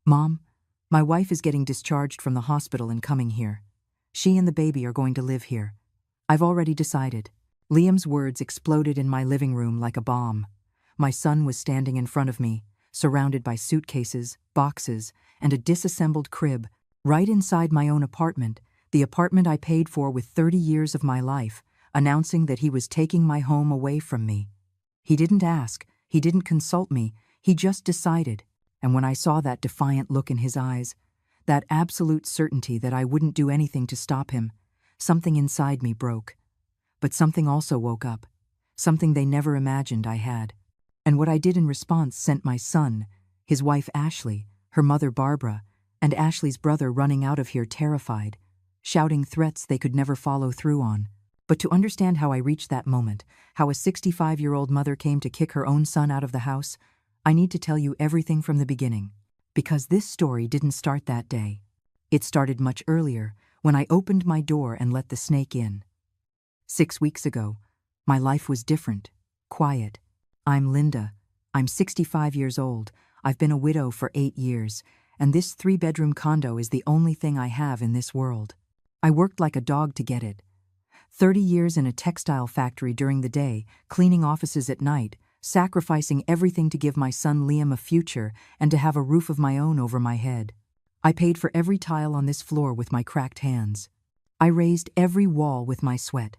"Mom, my wife is getting discharged from the hospital and coming here. She and the baby are going to live here. I've already decided." Liam's words exploded in my living room like a bomb. My son was standing in front of me, surrounded by suitcases, boxes, and a disassembled crib, right inside my own apartment, the apartment I paid for with 30 years of my life, announcing that he was taking my home away from me. He didn't ask, he didn't consult me, he just decided. And when I saw that defiant look in his eyes, that absolute certainty that I wouldn't do anything to stop him, something inside me broke. But something also woke up, something they never imagined I had. And what I did in response sent my son, his wife Ashley, her mother Barbara, and Ashley's brother running out of here terrified, shouting threats they could never follow through on. But to understand how I reached that moment, how a 65-year-old mother came to kick her own son out of the house, I need to tell you everything from the beginning. Because this story didn't start that day. It started much earlier, when I opened my door and let the snake in. 6 weeks ago, my life was different, quiet. I'm Linda. I'm 65 years old. I've been a widow for 8 years, and this 3-bedroom condo is the only thing I have in this world. I worked like a dog to get it. 30 years in a textile factory during the day, cleaning offices at night, sacrificing everything to give my son Liam a future and to have a roof of my own over my head. I paid for every tile on this floor with my cracked hands. I raised every wall with my sweat.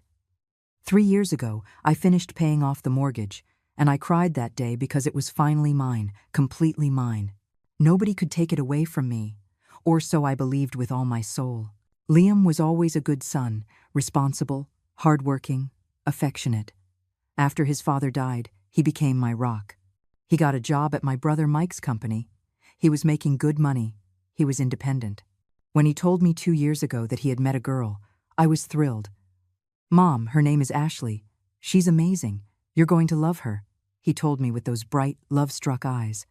3 years ago, I finished paying off the mortgage, and I cried that day because it was finally mine, completely mine. Nobody could take it away from me, or so I believed with all my soul. Liam was always a good son, responsible, hardworking, affectionate. After his father died, he became my rock. He got a job at my brother Mike's company. He was making good money. He was independent. When he told me 2 years ago that he had met a girl, I was thrilled. "Mom, her name is Ashley. She's amazing. You're going to love her," he told me with those bright, love-struck eyes.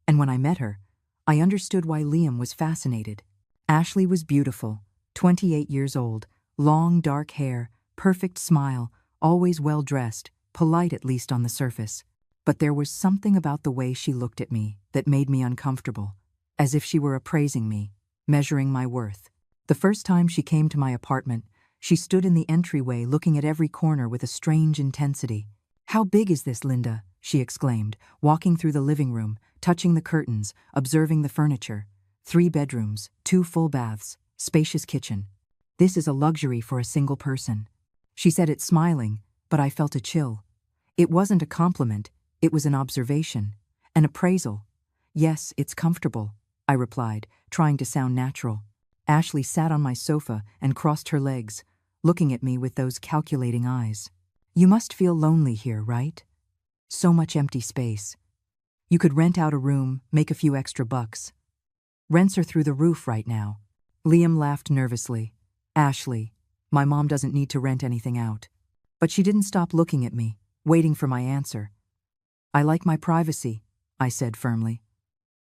And when I met her, I understood why Liam was fascinated. Ashley was beautiful, 28 years old, long dark hair, perfect smile, always well-dressed, polite at least on the surface. But there was something about the way she looked at me that made me uncomfortable, as if she were appraising me, measuring my worth. The first time she came to my apartment, she stood in the entryway looking at every corner with a strange intensity. "How big is this, Linda?" she exclaimed, walking through the living room, touching the curtains, observing the furniture. 3 bedrooms, 2 full baths, spacious kitchen. "This is a luxury for a single person." She said it smiling, but I felt a chill. It wasn't a compliment, it was an observation, an appraisal. "Yes, it's comfortable," I replied, trying to sound natural. Ashley sat on my sofa and crossed her legs, looking at me with those calculating eyes. "You must feel lonely here, right? So much empty space. You could rent out a room, make a few extra bucks. Rents are through the roof right now." Liam laughed nervously. "Ashley, my mom doesn't need to rent anything out." But she didn't stop looking at me, waiting for my answer. "I like my privacy," I said firmly.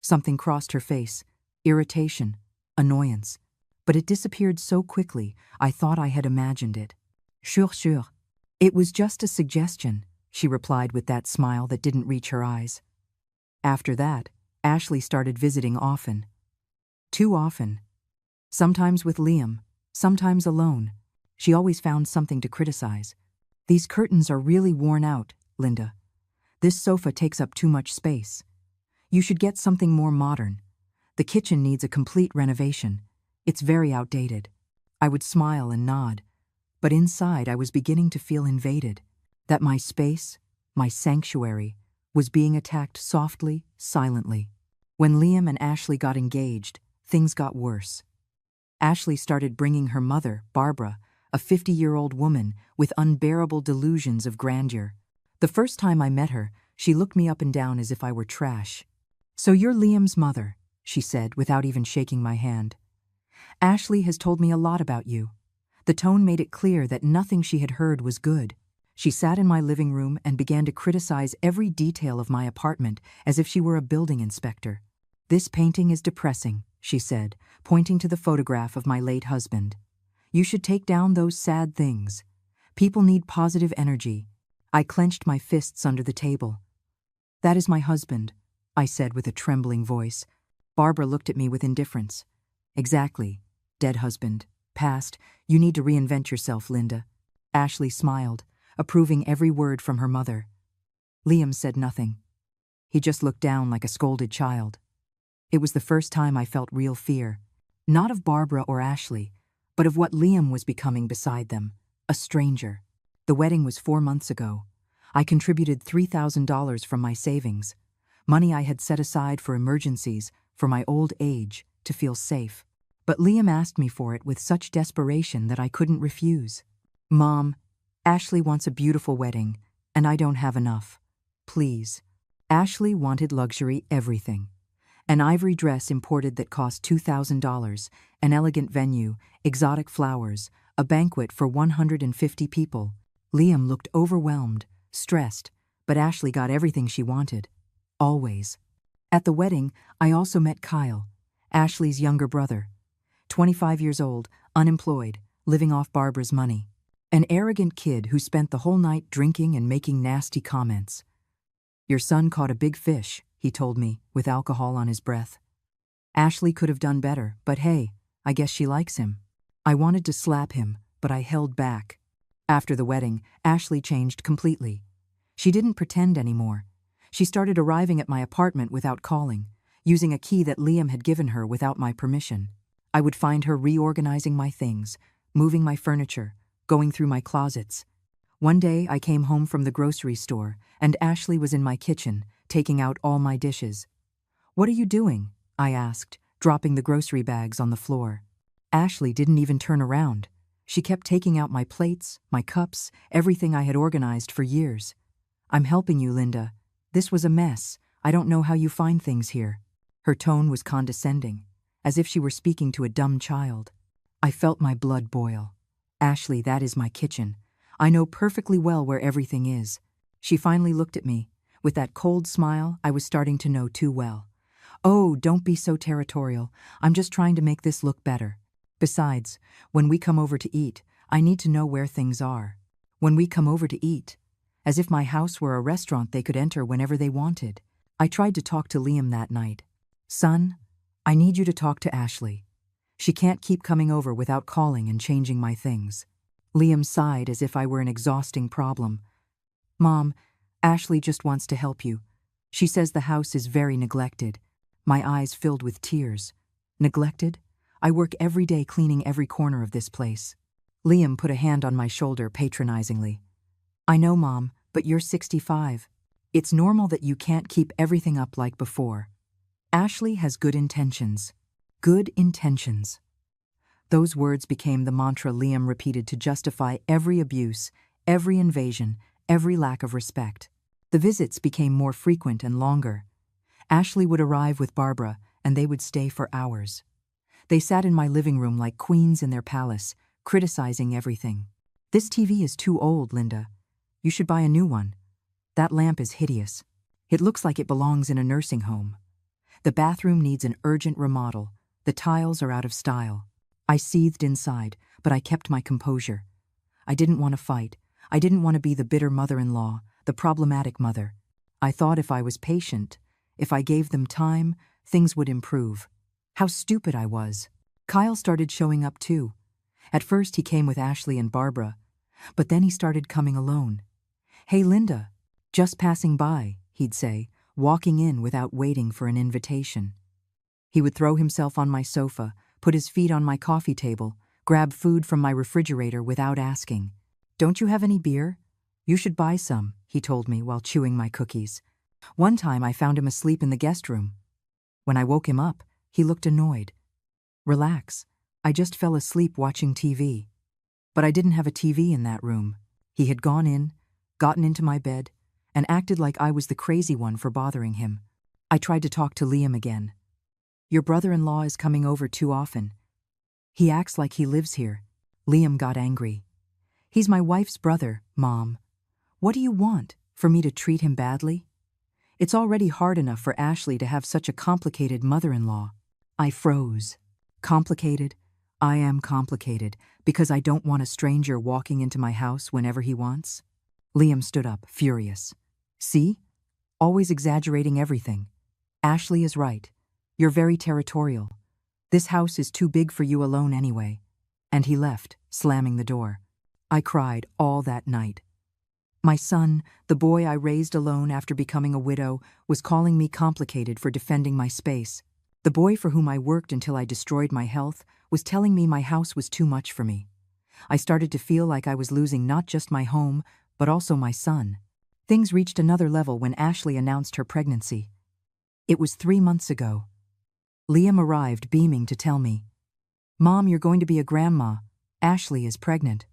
Something crossed her face, irritation, annoyance. But it disappeared so quickly, I thought I had imagined it. Sure. It was just a suggestion," she replied with that smile that didn't reach her eyes. After that, Ashley started visiting often. Too often. Sometimes with Liam, sometimes alone. She always found something to criticize. "These curtains are really worn out, Linda. This sofa takes up too much space. You should get something more modern. The kitchen needs a complete renovation. It's very outdated." I would smile and nod, but inside I was beginning to feel invaded, that my space, my sanctuary, was being attacked softly, silently. When Liam and Ashley got engaged, things got worse. Ashley started bringing her mother, Barbara, a 50-year-old woman with unbearable delusions of grandeur. The first time I met her, she looked me up and down as if I were trash. "So you're Liam's mother," she said without even shaking my hand. "Ashley has told me a lot about you." The tone made it clear that nothing she had heard was good. She sat in my living room and began to criticize every detail of my apartment as if she were a building inspector. "This painting is depressing," she said, pointing to the photograph of my late husband. "You should take down those sad things. People need positive energy." I clenched my fists under the table. "That is my husband," I said with a trembling voice. Barbara looked at me with indifference. Exactly. Dead husband. Past. You need to reinvent yourself, Linda. Ashley smiled, approving every word from her mother. Liam said nothing. He just looked down like a scolded child. It was the first time I felt real fear. Not of Barbara or Ashley, but of what Liam was becoming beside them, a stranger. The wedding was 4 months ago. I contributed $3,000 from my savings, money I had set aside for emergencies, for my old age, to feel safe. But Liam asked me for it with such desperation that I couldn't refuse. Mom, Ashley wants a beautiful wedding, and I don't have enough. Please. Ashley wanted luxury everything. An ivory dress imported that cost $2,000, an elegant venue, exotic flowers, a banquet for 150 people. Liam looked overwhelmed, stressed, but Ashley got everything she wanted. Always. At the wedding, I also met Kyle, Ashley's younger brother. 25 years old, unemployed, living off Barbara's money. An arrogant kid who spent the whole night drinking and making nasty comments. Your son caught a big fish, he told me, with alcohol on his breath. Ashley could have done better, but hey, I guess she likes him. I wanted to slap him, but I held back. After the wedding, Ashley changed completely. She didn't pretend anymore. She started arriving at my apartment without calling, using a key that Liam had given her without my permission. I would find her reorganizing my things, moving my furniture, going through my closets. One day I came home from the grocery store, and Ashley was in my kitchen, taking out all my dishes. What are you doing? I asked, dropping the grocery bags on the floor. Ashley didn't even turn around. She kept taking out my plates, my cups, everything I had organized for years. I'm helping you, Linda. This was a mess. I don't know how you find things here. Her tone was condescending, as if she were speaking to a dumb child. I felt my blood boil. Ashley, that is my kitchen. I know perfectly well where everything is. She finally looked at me, with that cold smile I was starting to know too well. Oh, don't be so territorial. I'm just trying to make this look better. Besides, when we come over to eat, I need to know where things are. When we come over to eat, as if my house were a restaurant they could enter whenever they wanted. I tried to talk to Liam that night. Son, I need you to talk to Ashley. She can't keep coming over without calling and changing my things. Liam sighed as if I were an exhausting problem. Mom, Ashley just wants to help you. She says the house is very neglected. My eyes filled with tears. Neglected? I work every day cleaning every corner of this place. Liam put a hand on my shoulder patronizingly. I know, Mom, but you're 65. It's normal that you can't keep everything up like before. Ashley has good intentions. Good intentions. Those words became the mantra Liam repeated to justify every abuse, every invasion, every lack of respect. The visits became more frequent and longer. Ashley would arrive with Barbara, and they would stay for hours. They sat in my living room like queens in their palace, criticizing everything. This TV is too old, Linda. You should buy a new one. That lamp is hideous. It looks like it belongs in a nursing home. The bathroom needs an urgent remodel. The tiles are out of style. I seethed inside, but I kept my composure. I didn't want to fight. I didn't want to be the bitter mother-in-law, the problematic mother. I thought if I was patient, if I gave them time, things would improve. How stupid I was. Kyle started showing up too. At first he came with Ashley and Barbara, but then he started coming alone. Hey Linda, just passing by, he'd say, walking in without waiting for an invitation. He would throw himself on my sofa, put his feet on my coffee table, grab food from my refrigerator without asking. Don't you have any beer? You should buy some, he told me while chewing my cookies. One time I found him asleep in the guest room. When I woke him up, he looked annoyed. Relax, I just fell asleep watching TV. But I didn't have a TV in that room. He had gone in, gotten into my bed, and acted like I was the crazy one for bothering him. I tried to talk to Liam again. Your brother-in-law is coming over too often. He acts like he lives here. Liam got angry. He's my wife's brother, Mom. What do you want? For me to treat him badly? It's already hard enough for Ashley to have such a complicated mother-in-law. I froze. Complicated? I am complicated because I don't want a stranger walking into my house whenever he wants. Liam stood up, furious. See? Always exaggerating everything. Ashley is right. You're very territorial. This house is too big for you alone anyway. And he left, slamming the door. I cried all that night. My son, the boy I raised alone after becoming a widow, was calling me complicated for defending my space. The boy for whom I worked until I destroyed my health was telling me my house was too much for me. I started to feel like I was losing not just my home, but also my son. Things reached another level when Ashley announced her pregnancy. It was 3 months ago. Liam arrived beaming to tell me, "Mom, you're going to be a grandma. Ashley is pregnant."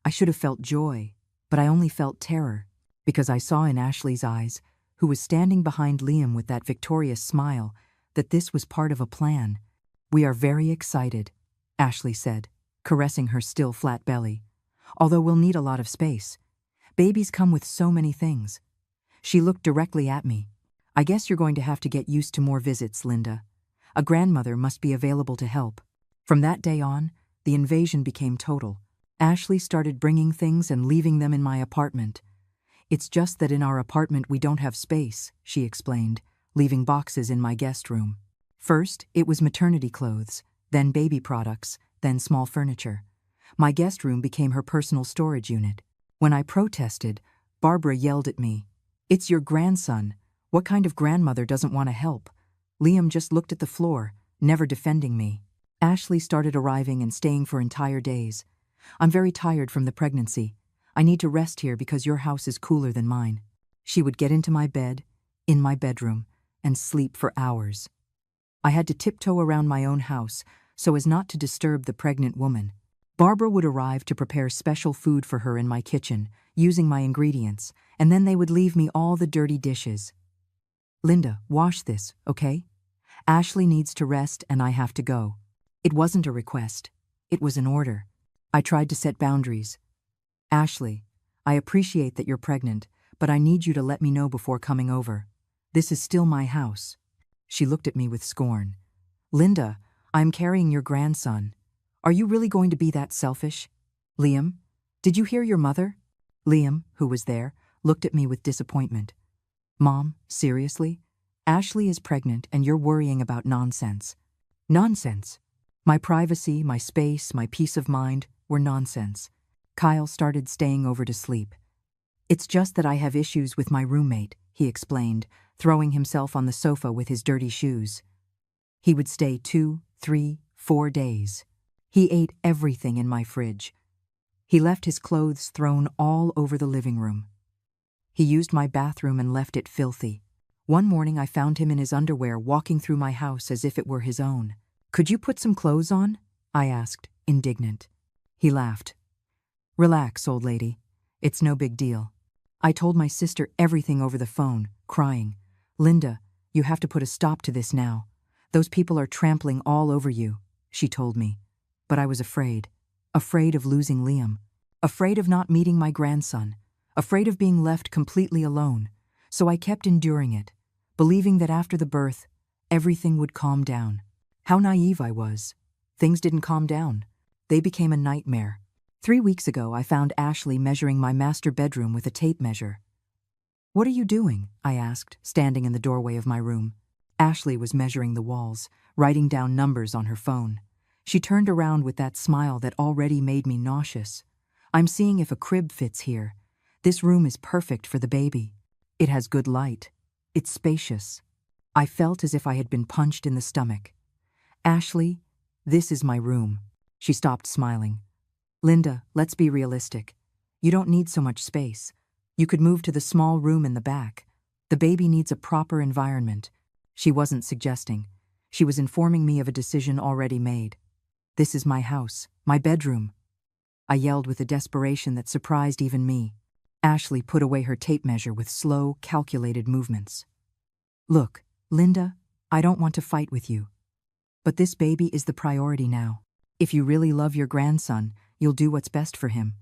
I should have felt joy, but I only felt terror, because I saw in Ashley's eyes, who was standing behind Liam with that victorious smile, that this was part of a plan. "We are very excited," Ashley said, caressing her still flat belly. "Although we'll need a lot of space. Babies come with so many things." She looked directly at me. "I guess you're going to have to get used to more visits, Linda. A grandmother must be available to help." From that day on, the invasion became total. Ashley started bringing things and leaving them in my apartment. "It's just that in our apartment we don't have space," she explained, leaving boxes in my guest room. First, it was maternity clothes, then baby products, then small furniture. My guest room became her personal storage unit. When I protested, Barbara yelled at me, "It's your grandson. What kind of grandmother doesn't want to help?" Liam just looked at the floor, never defending me. Ashley started arriving and staying for entire days. "I'm very tired from the pregnancy. I need to rest here because your house is cooler than mine." She would get into my bed, in my bedroom, and sleep for hours. I had to tiptoe around my own house so as not to disturb the pregnant woman. Barbara would arrive to prepare special food for her in my kitchen, using my ingredients, and then they would leave me all the dirty dishes. "Linda, wash this, okay? Ashley needs to rest and I have to go." It wasn't a request. It was an order. I tried to set boundaries. "Ashley, I appreciate that you're pregnant, but I need you to let me know before coming over. This is still my house." She looked at me with scorn. "Linda, I'm carrying your grandson. Are you really going to be that selfish?" "Liam, did you hear your mother?" Liam, who was there, looked at me with disappointment. "Mom, seriously? Ashley is pregnant and you're worrying about nonsense." Nonsense. My privacy, my space, my peace of mind were nonsense. Kyle started staying over to sleep. "It's just that I have issues with my roommate," he explained, throwing himself on the sofa with his dirty shoes. He would stay 2, 3, 4 days. He ate everything in my fridge. He left his clothes thrown all over the living room. He used my bathroom and left it filthy. One morning I found him in his underwear walking through my house as if it were his own. "Could you put some clothes on?" I asked, indignant. He laughed. "Relax, old lady. It's no big deal." I told my sister everything over the phone, crying, "Linda, you have to put a stop to this now. Those people are trampling all over you," she told me. But I was afraid of losing Liam, afraid of not meeting my grandson, afraid of being left completely alone. So I kept enduring it, believing that after the birth, everything would calm down. How naive I was. Things didn't calm down. They became a nightmare. 3 weeks ago, I found Ashley measuring my master bedroom with a tape measure. "What are you doing?" I asked, standing in the doorway of my room. Ashley was measuring the walls, writing down numbers on her phone. She turned around with that smile that already made me nauseous. "I'm seeing if a crib fits here. This room is perfect for the baby. It has good light. It's spacious." I felt as if I had been punched in the stomach. "Ashley, this is my room." She stopped smiling. "Linda, let's be realistic. You don't need so much space. You could move to the small room in the back. The baby needs a proper environment." She wasn't suggesting. She was informing me of a decision already made. "This is my house, my bedroom." I yelled with a desperation that surprised even me. Ashley put away her tape measure with slow, calculated movements. "Look, Linda, I don't want to fight with you. But this baby is the priority now. If you really love your grandson, you'll do what's best for him.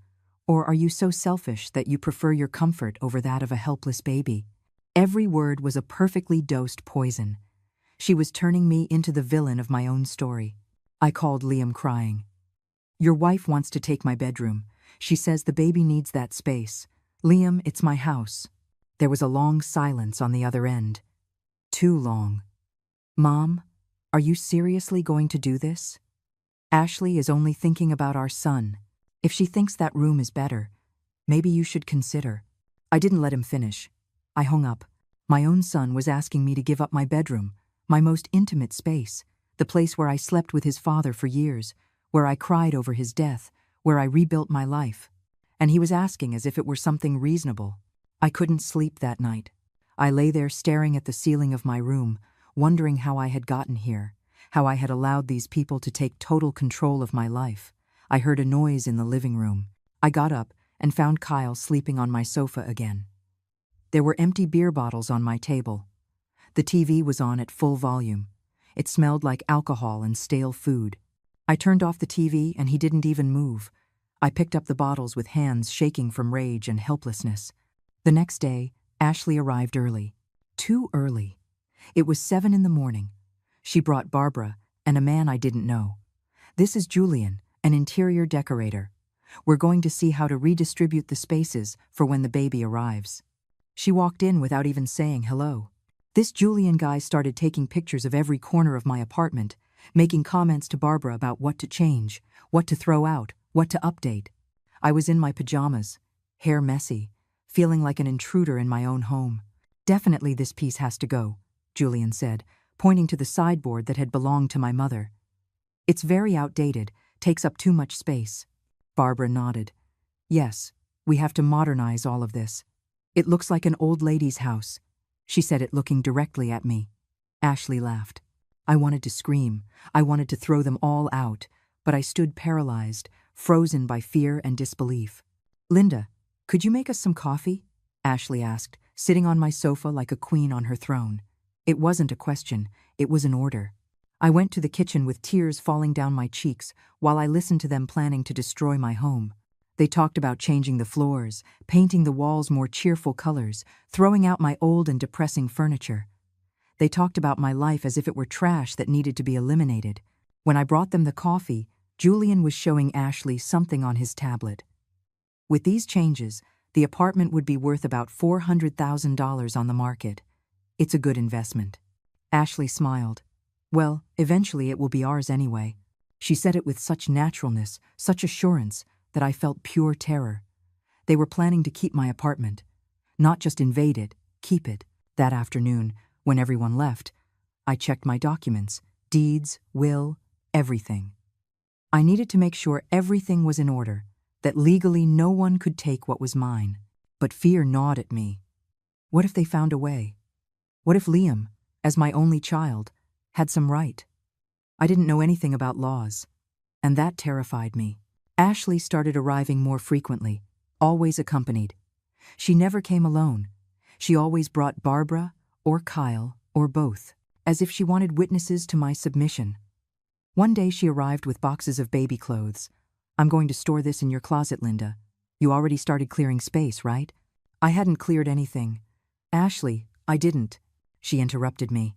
Or are you so selfish that you prefer your comfort over that of a helpless baby?" Every word was a perfectly dosed poison. She was turning me into the villain of my own story. I called Liam, crying. "Your wife wants to take my bedroom. She says the baby needs that space. Liam, it's my house." There was a long silence on the other end. Too long. "Mom, Are you seriously going to do this? Ashley is only thinking about our son. If she thinks that room is better, maybe you should consider. I didn't let him finish. I hung up. My own son was asking me to give up my bedroom, my most intimate space, the place where I slept with his father for years, where I cried over his death, where I rebuilt my life. And he was asking as if it were something reasonable. I couldn't sleep that night. I lay there staring at the ceiling of my room, wondering how I had gotten here, how I had allowed these people to take total control of my life. I heard a noise in the living room. I got up and found Kyle sleeping on my sofa again. There were empty beer bottles on my table. The TV was on at full volume. It smelled like alcohol and stale food. I turned off the TV and he didn't even move. I picked up the bottles with hands shaking from rage and helplessness. The next day, Ashley arrived early. Too early. It was 7 in the morning. She brought Barbara and a man I didn't know. This is Julian, an interior decorator. We're going to see how to redistribute the spaces for when the baby arrives. She walked in without even saying hello. This Julian guy started taking pictures of every corner of my apartment, making comments to Barbara about what to change, what to throw out, what to update. I was in my pajamas, hair messy, feeling like an intruder in my own home. Definitely this piece has to go, Julian said, pointing to the sideboard that had belonged to my mother. It's very outdated, takes up too much space. Barbara nodded. Yes, we have to modernize all of this. It looks like an old lady's house. She said it looking directly at me. Ashley laughed. I wanted to scream. I wanted to throw them all out, but I stood paralyzed, frozen by fear and disbelief. Linda, could you make us some coffee? Ashley asked, sitting on my sofa like a queen on her throne. It wasn't a question, it was an order. I went to the kitchen with tears falling down my cheeks while I listened to them planning to destroy my home. They talked about changing the floors, painting the walls more cheerful colors, throwing out my old and depressing furniture. They talked about my life as if it were trash that needed to be eliminated. When I brought them the coffee, Julian was showing Ashley something on his tablet. With these changes, the apartment would be worth about $400,000 on the market. It's a good investment. Ashley smiled. Well, eventually it will be ours anyway. She said it with such naturalness, such assurance, that I felt pure terror. They were planning to keep my apartment. Not just invade it, keep it. That afternoon, when everyone left, I checked my documents, deeds, will, everything. I needed to make sure everything was in order, that legally no one could take what was mine. But fear gnawed at me. What if they found a way? What if Liam, as my only child, had some right? I didn't know anything about laws, and that terrified me. Ashley started arriving more frequently, always accompanied. She never came alone. She always brought Barbara or Kyle or both, as if she wanted witnesses to my submission. One day she arrived with boxes of baby clothes. I'm going to store this in your closet, Linda. You already started clearing space, right? I hadn't cleared anything. Ashley, I didn't. She interrupted me.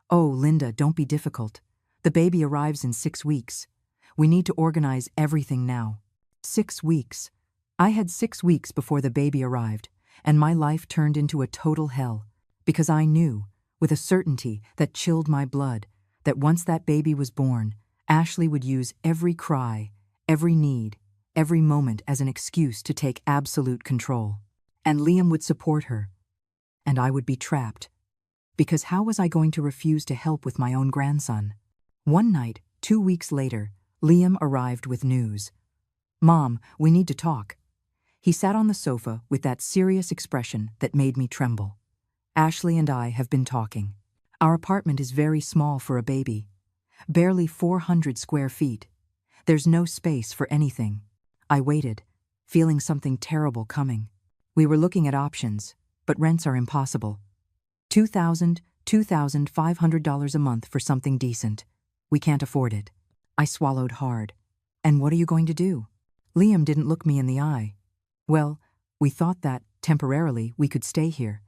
Oh, Linda, don't be difficult. The baby arrives in 6 weeks. We need to organize everything now. 6 weeks. I had 6 weeks before the baby arrived, and my life turned into a total hell, because I knew, with a certainty that chilled my blood, that once that baby was born, Ashley would use every cry, every need, every moment as an excuse to take absolute control. And Liam would support her, and I would be trapped. Because how was I going to refuse to help with my own grandson? One night, 2 weeks later, Liam arrived with news. Mom, we need to talk. He sat on the sofa with that serious expression that made me tremble. Ashley and I have been talking. Our apartment is very small for a baby. Barely 400 square feet. There's no space for anything. I waited, feeling something terrible coming. We were looking at options, but rents are impossible. $2,000, $2,500 a month for something decent. We can't afford it. I swallowed hard. And what are you going to do? Liam didn't look me in the eye. Well, we thought that, temporarily, we could stay here,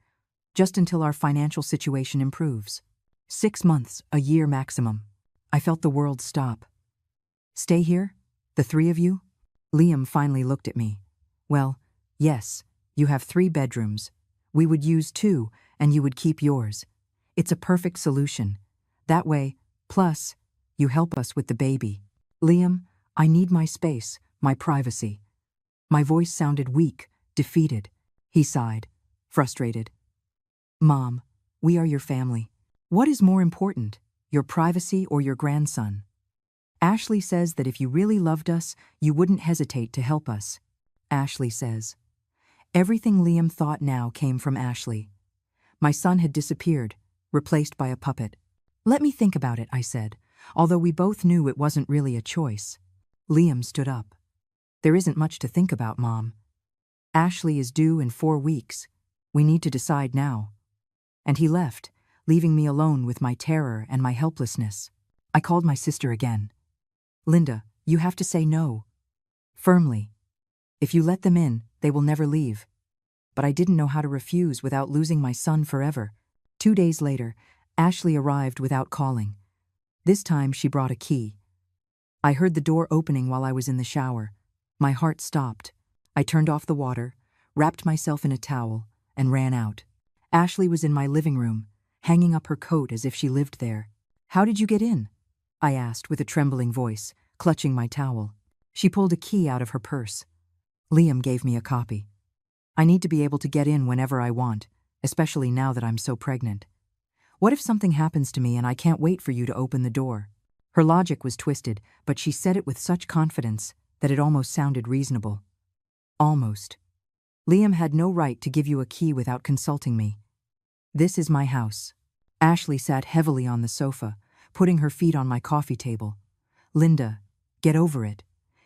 just until our financial situation improves. 6 months, a year maximum. I felt the world stop. Stay here? The 3 of you? Liam finally looked at me. Well, yes, you have 3 bedrooms. We would use 2, and you would keep yours. It's a perfect solution. That way, Plus, you help us with the baby. Liam, I need my space, my privacy. My voice sounded weak, defeated. He sighed, frustrated. Mom, we are your family. What is more important, your privacy or your grandson? Ashley says that if you really loved us, you wouldn't hesitate to help us. Ashley says. Everything Liam thought now came from Ashley. My son had disappeared, replaced by a puppet. Let me think about it, I said, although we both knew it wasn't really a choice. Liam stood up. There isn't much to think about, Mom. Ashley is due in 4 weeks. We need to decide now. And he left, leaving me alone with my terror and my helplessness. I called my sister again. Linda, you have to say no. Firmly. If you let them in, they will never leave. But I didn't know how to refuse without losing my son forever. 2 days later, Ashley arrived without calling. This time she brought a key. I heard the door opening while I was in the shower. My heart stopped. I turned off the water, wrapped myself in a towel, and ran out. Ashley was in my living room, hanging up her coat as if she lived there. How did you get in? I asked with a trembling voice, clutching my towel. She pulled a key out of her purse. Liam gave me a copy. I need to be able to get in whenever I want, especially now that I'm so pregnant. What if something happens to me and I can't wait for you to open the door? Her logic was twisted, but she said it with such confidence that it almost sounded reasonable. Almost. Liam had no right to give you a key without consulting me. This is my house. Ashley sat heavily on the sofa, putting her feet on my coffee table. Linda, get over it.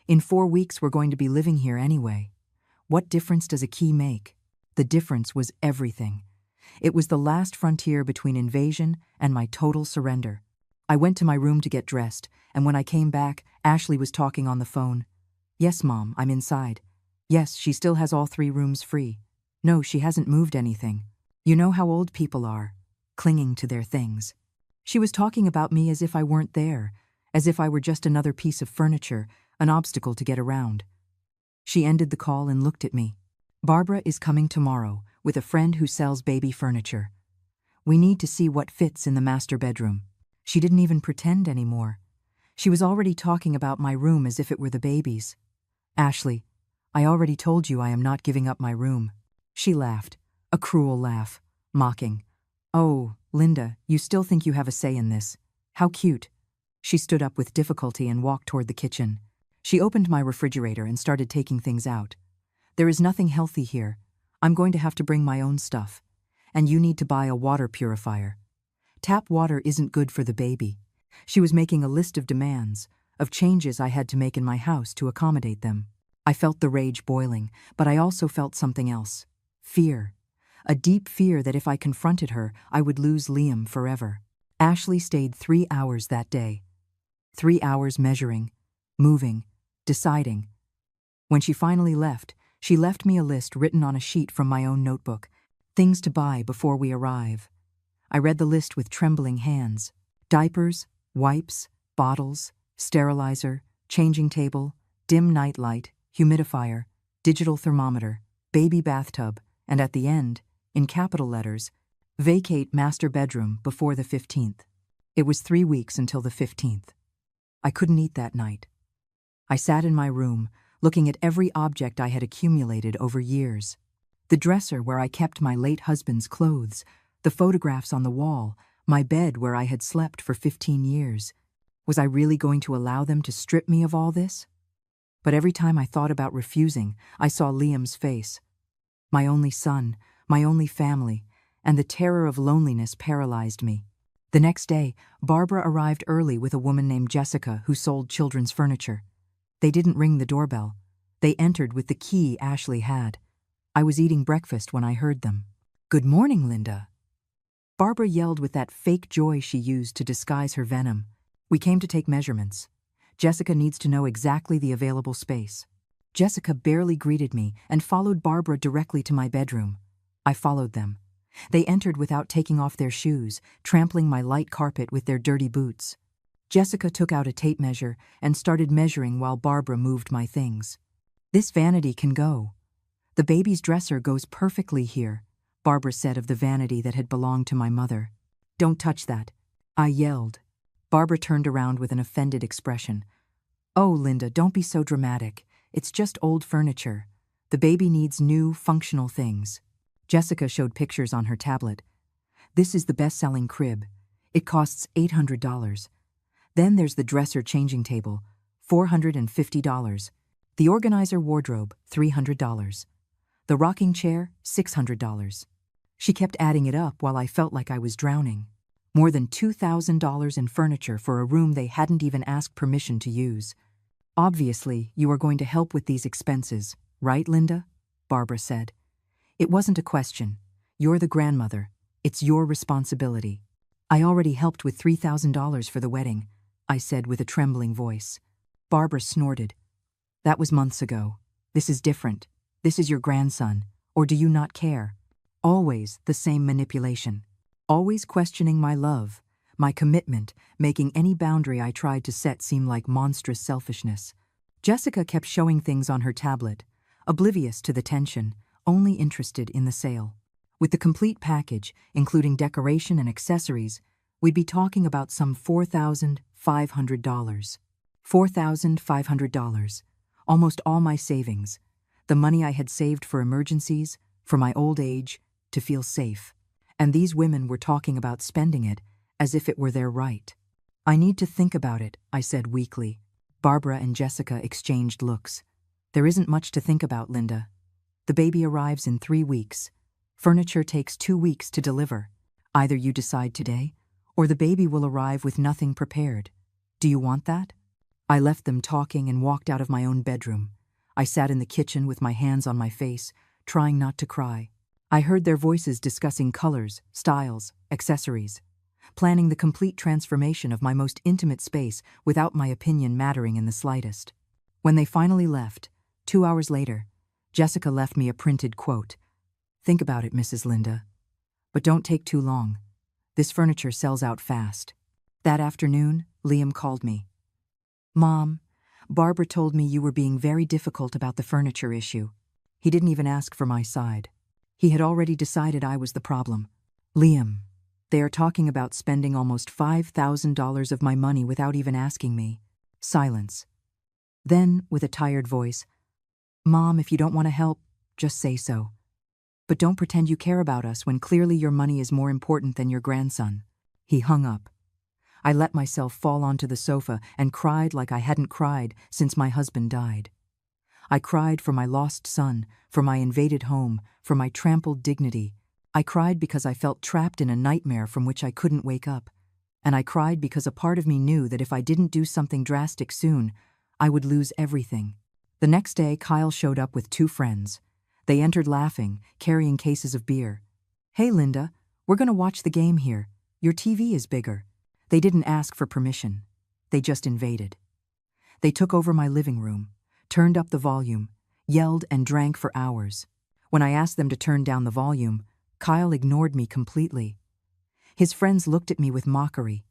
In 4 weeks we're going to be living here anyway. What difference does a key make? The difference was everything. It was the last frontier between invasion and my total surrender. I went to my room to get dressed, and when I came back, Ashley was talking on the phone. Yes, Mom, I'm inside. Yes, she still has all 3 rooms free. No, she hasn't moved anything. You know how old people are, clinging to their things. She was talking about me as if I weren't there, as if I were just another piece of furniture, an obstacle to get around. She ended the call and looked at me. Barbara is coming tomorrow with a friend who sells baby furniture. We need to see what fits in the master bedroom. She didn't even pretend anymore. She was already talking about my room as if it were the baby's. Ashley, I already told you I am not giving up my room. She laughed, a cruel laugh, mocking. Oh, Linda, you still think you have a say in this. How cute. She stood up with difficulty and walked toward the kitchen. She opened my refrigerator and started taking things out. There is nothing healthy here. I'm going to have to bring my own stuff. And you need to buy a water purifier. Tap water isn't good for the baby. She was making a list of demands, of changes I had to make in my house to accommodate them. I felt the rage boiling, but I also felt something else. Fear. A deep fear that if I confronted her, I would lose Liam forever. Ashley stayed 3 hours that day. 3 hours measuring, moving, deciding. When she finally left, she left me a list written on a sheet from my own notebook. Things to buy before we arrive. I read the list with trembling hands. Diapers, wipes, bottles, sterilizer, changing table, dim night light, humidifier, digital thermometer, baby bathtub, and at the end, in capital letters, vacate master bedroom before the 15th. It was 3 weeks until the 15th. I couldn't eat that night. I sat in my room, looking at every object I had accumulated over years. The dresser where I kept my late husband's clothes, the photographs on the wall, my bed where I had slept for 15 years. Was I really going to allow them to strip me of all this? But every time I thought about refusing, I saw Liam's face. My only son, my only family, and the terror of loneliness paralyzed me. The next day, Barbara arrived early with a woman named Jessica who sold children's furniture. They didn't ring the doorbell. They entered with the key Ashley had. I was eating breakfast when I heard them. "Good morning, Linda." Barbara yelled with that fake joy she used to disguise her venom. "We came to take measurements. Jessica needs to know exactly the available space." Jessica barely greeted me and followed Barbara directly to my bedroom. I followed them. They entered without taking off their shoes, trampling my light carpet with their dirty boots. Jessica took out a tape measure and started measuring while Barbara moved my things. "This vanity can go. The baby's dresser goes perfectly here," Barbara said of the vanity that had belonged to my mother. "Don't touch that," I yelled. Barbara turned around with an offended expression. "Oh, Linda, don't be so dramatic. It's just old furniture. The baby needs new, functional things." Jessica showed pictures on her tablet. "This is the best-selling crib. It costs $800. Then there's the dresser changing table, $450. The organizer wardrobe, $300. The rocking chair, $600. She kept adding it up while I felt like I was drowning. More than $2,000 in furniture for a room they hadn't even asked permission to use. "Obviously, you are going to help with these expenses, right, Linda?" Barbara said. "It wasn't a question. You're the grandmother. It's your responsibility." "I already helped with $3,000 for the wedding," I said with a trembling voice. Barbara snorted. "That was months ago. This is different. This is your grandson. Or do you not care?" Always the same manipulation. Always questioning my love, my commitment, making any boundary I tried to set seem like monstrous selfishness. Jessica kept showing things on her tablet, oblivious to the tension, only interested in the sale. With the complete package, including decoration and accessories, we'd be talking about some $4,500. $4,500. Almost all my savings. The money I had saved for emergencies, for my old age, to feel safe. And these women were talking about spending it as if it were their right. "I need to think about it," I said weakly. Barbara and Jessica exchanged looks. "There isn't much to think about, Linda. The baby arrives in 3 weeks. Furniture takes 2 weeks to deliver. Either you decide today, or the baby will arrive with nothing prepared. Do you want that?" I left them talking and walked out of my own bedroom. I sat in the kitchen with my hands on my face, trying not to cry. I heard their voices discussing colors, styles, accessories, planning the complete transformation of my most intimate space without my opinion mattering in the slightest. When they finally left, 2 hours later, Jessica left me a printed quote. "Think about it, Mrs. Linda. But don't take too long. This furniture sells out fast." That afternoon, Liam called me. "Mom, Barbara told me you were being very difficult about the furniture issue." He didn't even ask for my side. He had already decided I was the problem. "Liam, they are talking about spending almost $5,000 of my money without even asking me." Silence. Then, with a tired voice, "Mom, if you don't want to help, just say so. But don't pretend you care about us when clearly your money is more important than your grandson." He hung up. I let myself fall onto the sofa and cried like I hadn't cried since my husband died. I cried for my lost son, for my invaded home, for my trampled dignity. I cried because I felt trapped in a nightmare from which I couldn't wake up. And I cried because a part of me knew that if I didn't do something drastic soon, I would lose everything. The next day, Kyle showed up with 2 friends. They entered laughing, carrying cases of beer. "Hey, Linda, we're going to watch the game here. Your TV is bigger." They didn't ask for permission. They just invaded. They took over my living room, turned up the volume, yelled and drank for hours. When I asked them to turn down the volume, Kyle ignored me completely. His friends looked at me with mockery.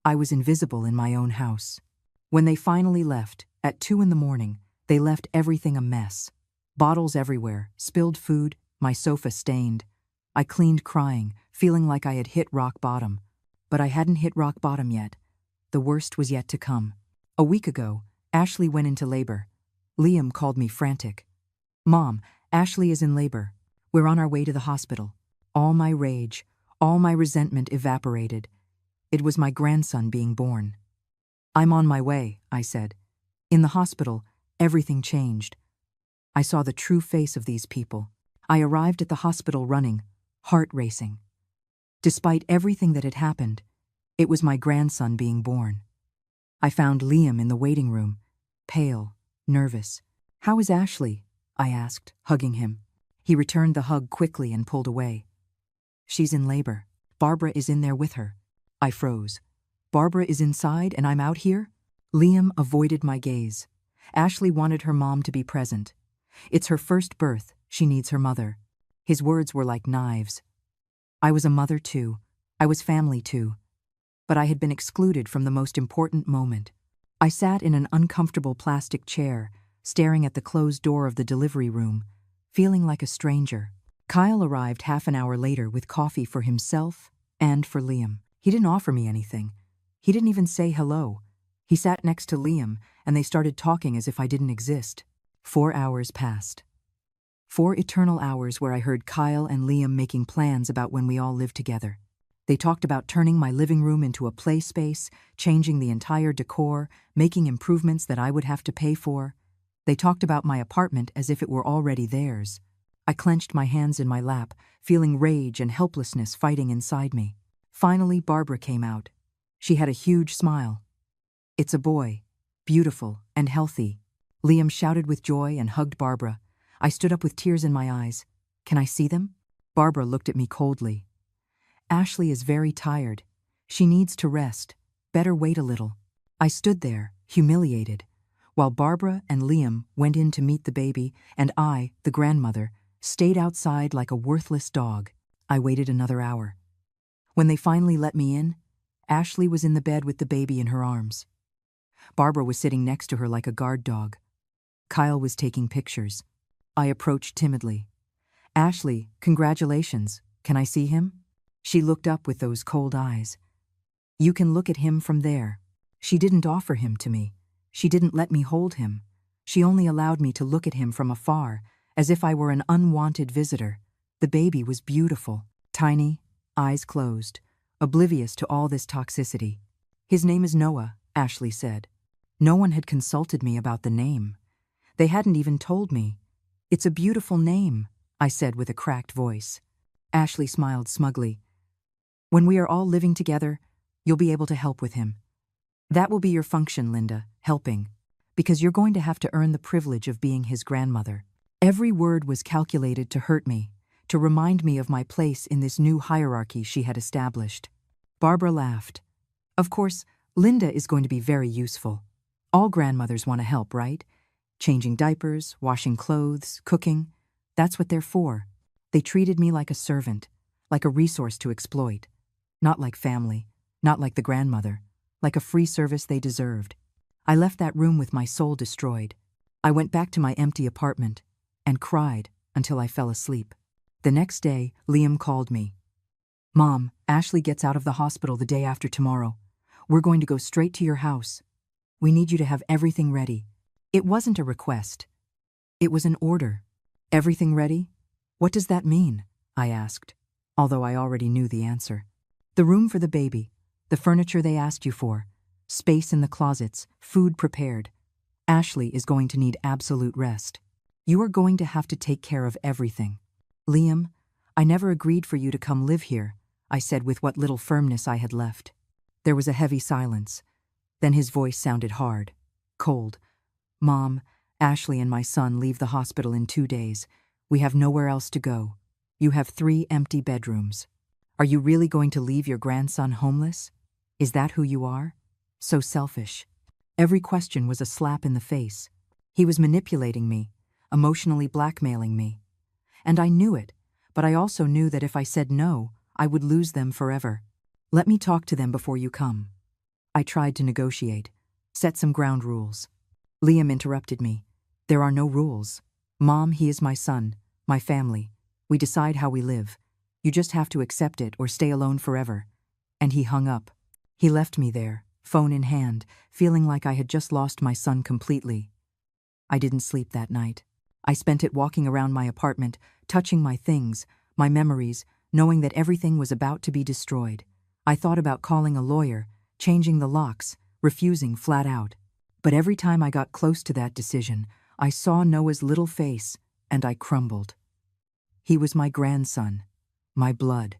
I was invisible in my own house. When they finally left, at 2 in the morning, they left everything a mess. Bottles everywhere, spilled food, my sofa stained. I cleaned crying, feeling like I had hit rock bottom. But I hadn't hit rock bottom yet. The worst was yet to come. A week ago, Ashley went into labor. Liam called me frantic. "Mom, Ashley is in labor. We're on our way to the hospital." All my rage, all my resentment evaporated. It was my grandson being born. "I'm on my way," I said. In the hospital, everything changed. I saw the true face of these people. I arrived at the hospital running, heart racing. Despite everything that had happened, it was my grandson being born. I found Liam in the waiting room, pale, nervous. "How is Ashley?" I asked, hugging him. He returned the hug quickly and pulled away. "She's in labor. Barbara is in there with her." I froze. "Barbara is inside and I'm out here?" Liam avoided my gaze. Ashley wanted her mom to be present. "It's her first birth. She needs her mother." His words were like knives. I was a mother too. I was family too. But I had been excluded from the most important moment. I sat in an uncomfortable plastic chair, staring at the closed door of the delivery room, feeling like a stranger. Kyle arrived half an hour later with coffee for himself and for Liam. He didn't offer me anything. He didn't even say hello. He sat next to Liam, and they started talking as if I didn't exist. 4 hours passed. 4 eternal hours where I heard Kyle and Liam making plans about when we all lived together. They talked about turning my living room into a play space, changing the entire decor, making improvements that I would have to pay for. They talked about my apartment as if it were already theirs. I clenched my hands in my lap, feeling rage and helplessness fighting inside me. Finally, Barbara came out. She had a huge smile. "It's a boy, beautiful and healthy." Liam shouted with joy and hugged Barbara. I stood up with tears in my eyes. "Can I see them?" Barbara looked at me coldly. "Ashley is very tired. She needs to rest. Better wait a little." I stood there, humiliated, while Barbara and Liam went in to meet the baby, and I, the grandmother, stayed outside like a worthless dog. I waited another hour. When they finally let me in, Ashley was in the bed with the baby in her arms. Barbara was sitting next to her like a guard dog. Kyle was taking pictures. I approached timidly. "Ashley, congratulations. Can I see him?" She looked up with those cold eyes. "You can look at him from there." She didn't offer him to me. She didn't let me hold him. She only allowed me to look at him from afar, as if I were an unwanted visitor. The baby was beautiful, tiny, eyes closed, oblivious to all this toxicity. "His name is Noah," Ashley said. No one had consulted me about the name. They hadn't even told me. "It's a beautiful name," I said with a cracked voice. Ashley smiled smugly. "When we are all living together, you'll be able to help with him. That will be your function, Linda, helping, because you're going to have to earn the privilege of being his grandmother." Every word was calculated to hurt me, to remind me of my place in this new hierarchy she had established. Barbara laughed. "Of course, Linda is going to be very useful. All grandmothers want to help, right? Changing diapers, washing clothes, cooking. That's what they're for." They treated me like a servant, like a resource to exploit. Not like family, not like the grandmother, like a free service they deserved. I left that room with my soul destroyed. I went back to my empty apartment and cried until I fell asleep. The next day, Liam called me. "Mom, Ashley gets out of the hospital the day after tomorrow. We're going to go straight to your house. We need you to have everything ready." It wasn't a request. It was an order. "Everything ready? What does that mean?" I asked, although I already knew the answer. "The room for the baby, the furniture they asked you for, space in the closets, food prepared. Ashley is going to need absolute rest. You are going to have to take care of everything." "Liam, I never agreed for you to come live here," I said with what little firmness I had left. There was a heavy silence. Then his voice sounded hard, cold. "Mom, Ashley and my son leave the hospital in 2 days. We have nowhere else to go. You have 3 empty bedrooms. Are you really going to leave your grandson homeless? Is that who you are? So selfish." Every question was a slap in the face. He was manipulating me, emotionally blackmailing me. And I knew it, but I also knew that if I said no, I would lose them forever. "Let me talk to them before you come." I tried to negotiate, set some ground rules. Liam interrupted me. "There are no rules. Mom, he is my son, my family. We decide how we live. You just have to accept it or stay alone forever." And he hung up. He left me there, phone in hand, feeling like I had just lost my son completely. I didn't sleep that night. I spent it walking around my apartment, touching my things, my memories, knowing that everything was about to be destroyed. I thought about calling a lawyer, changing the locks, refusing flat out. But every time I got close to that decision, I saw Noah's little face, and I crumbled. He was my grandson, my blood.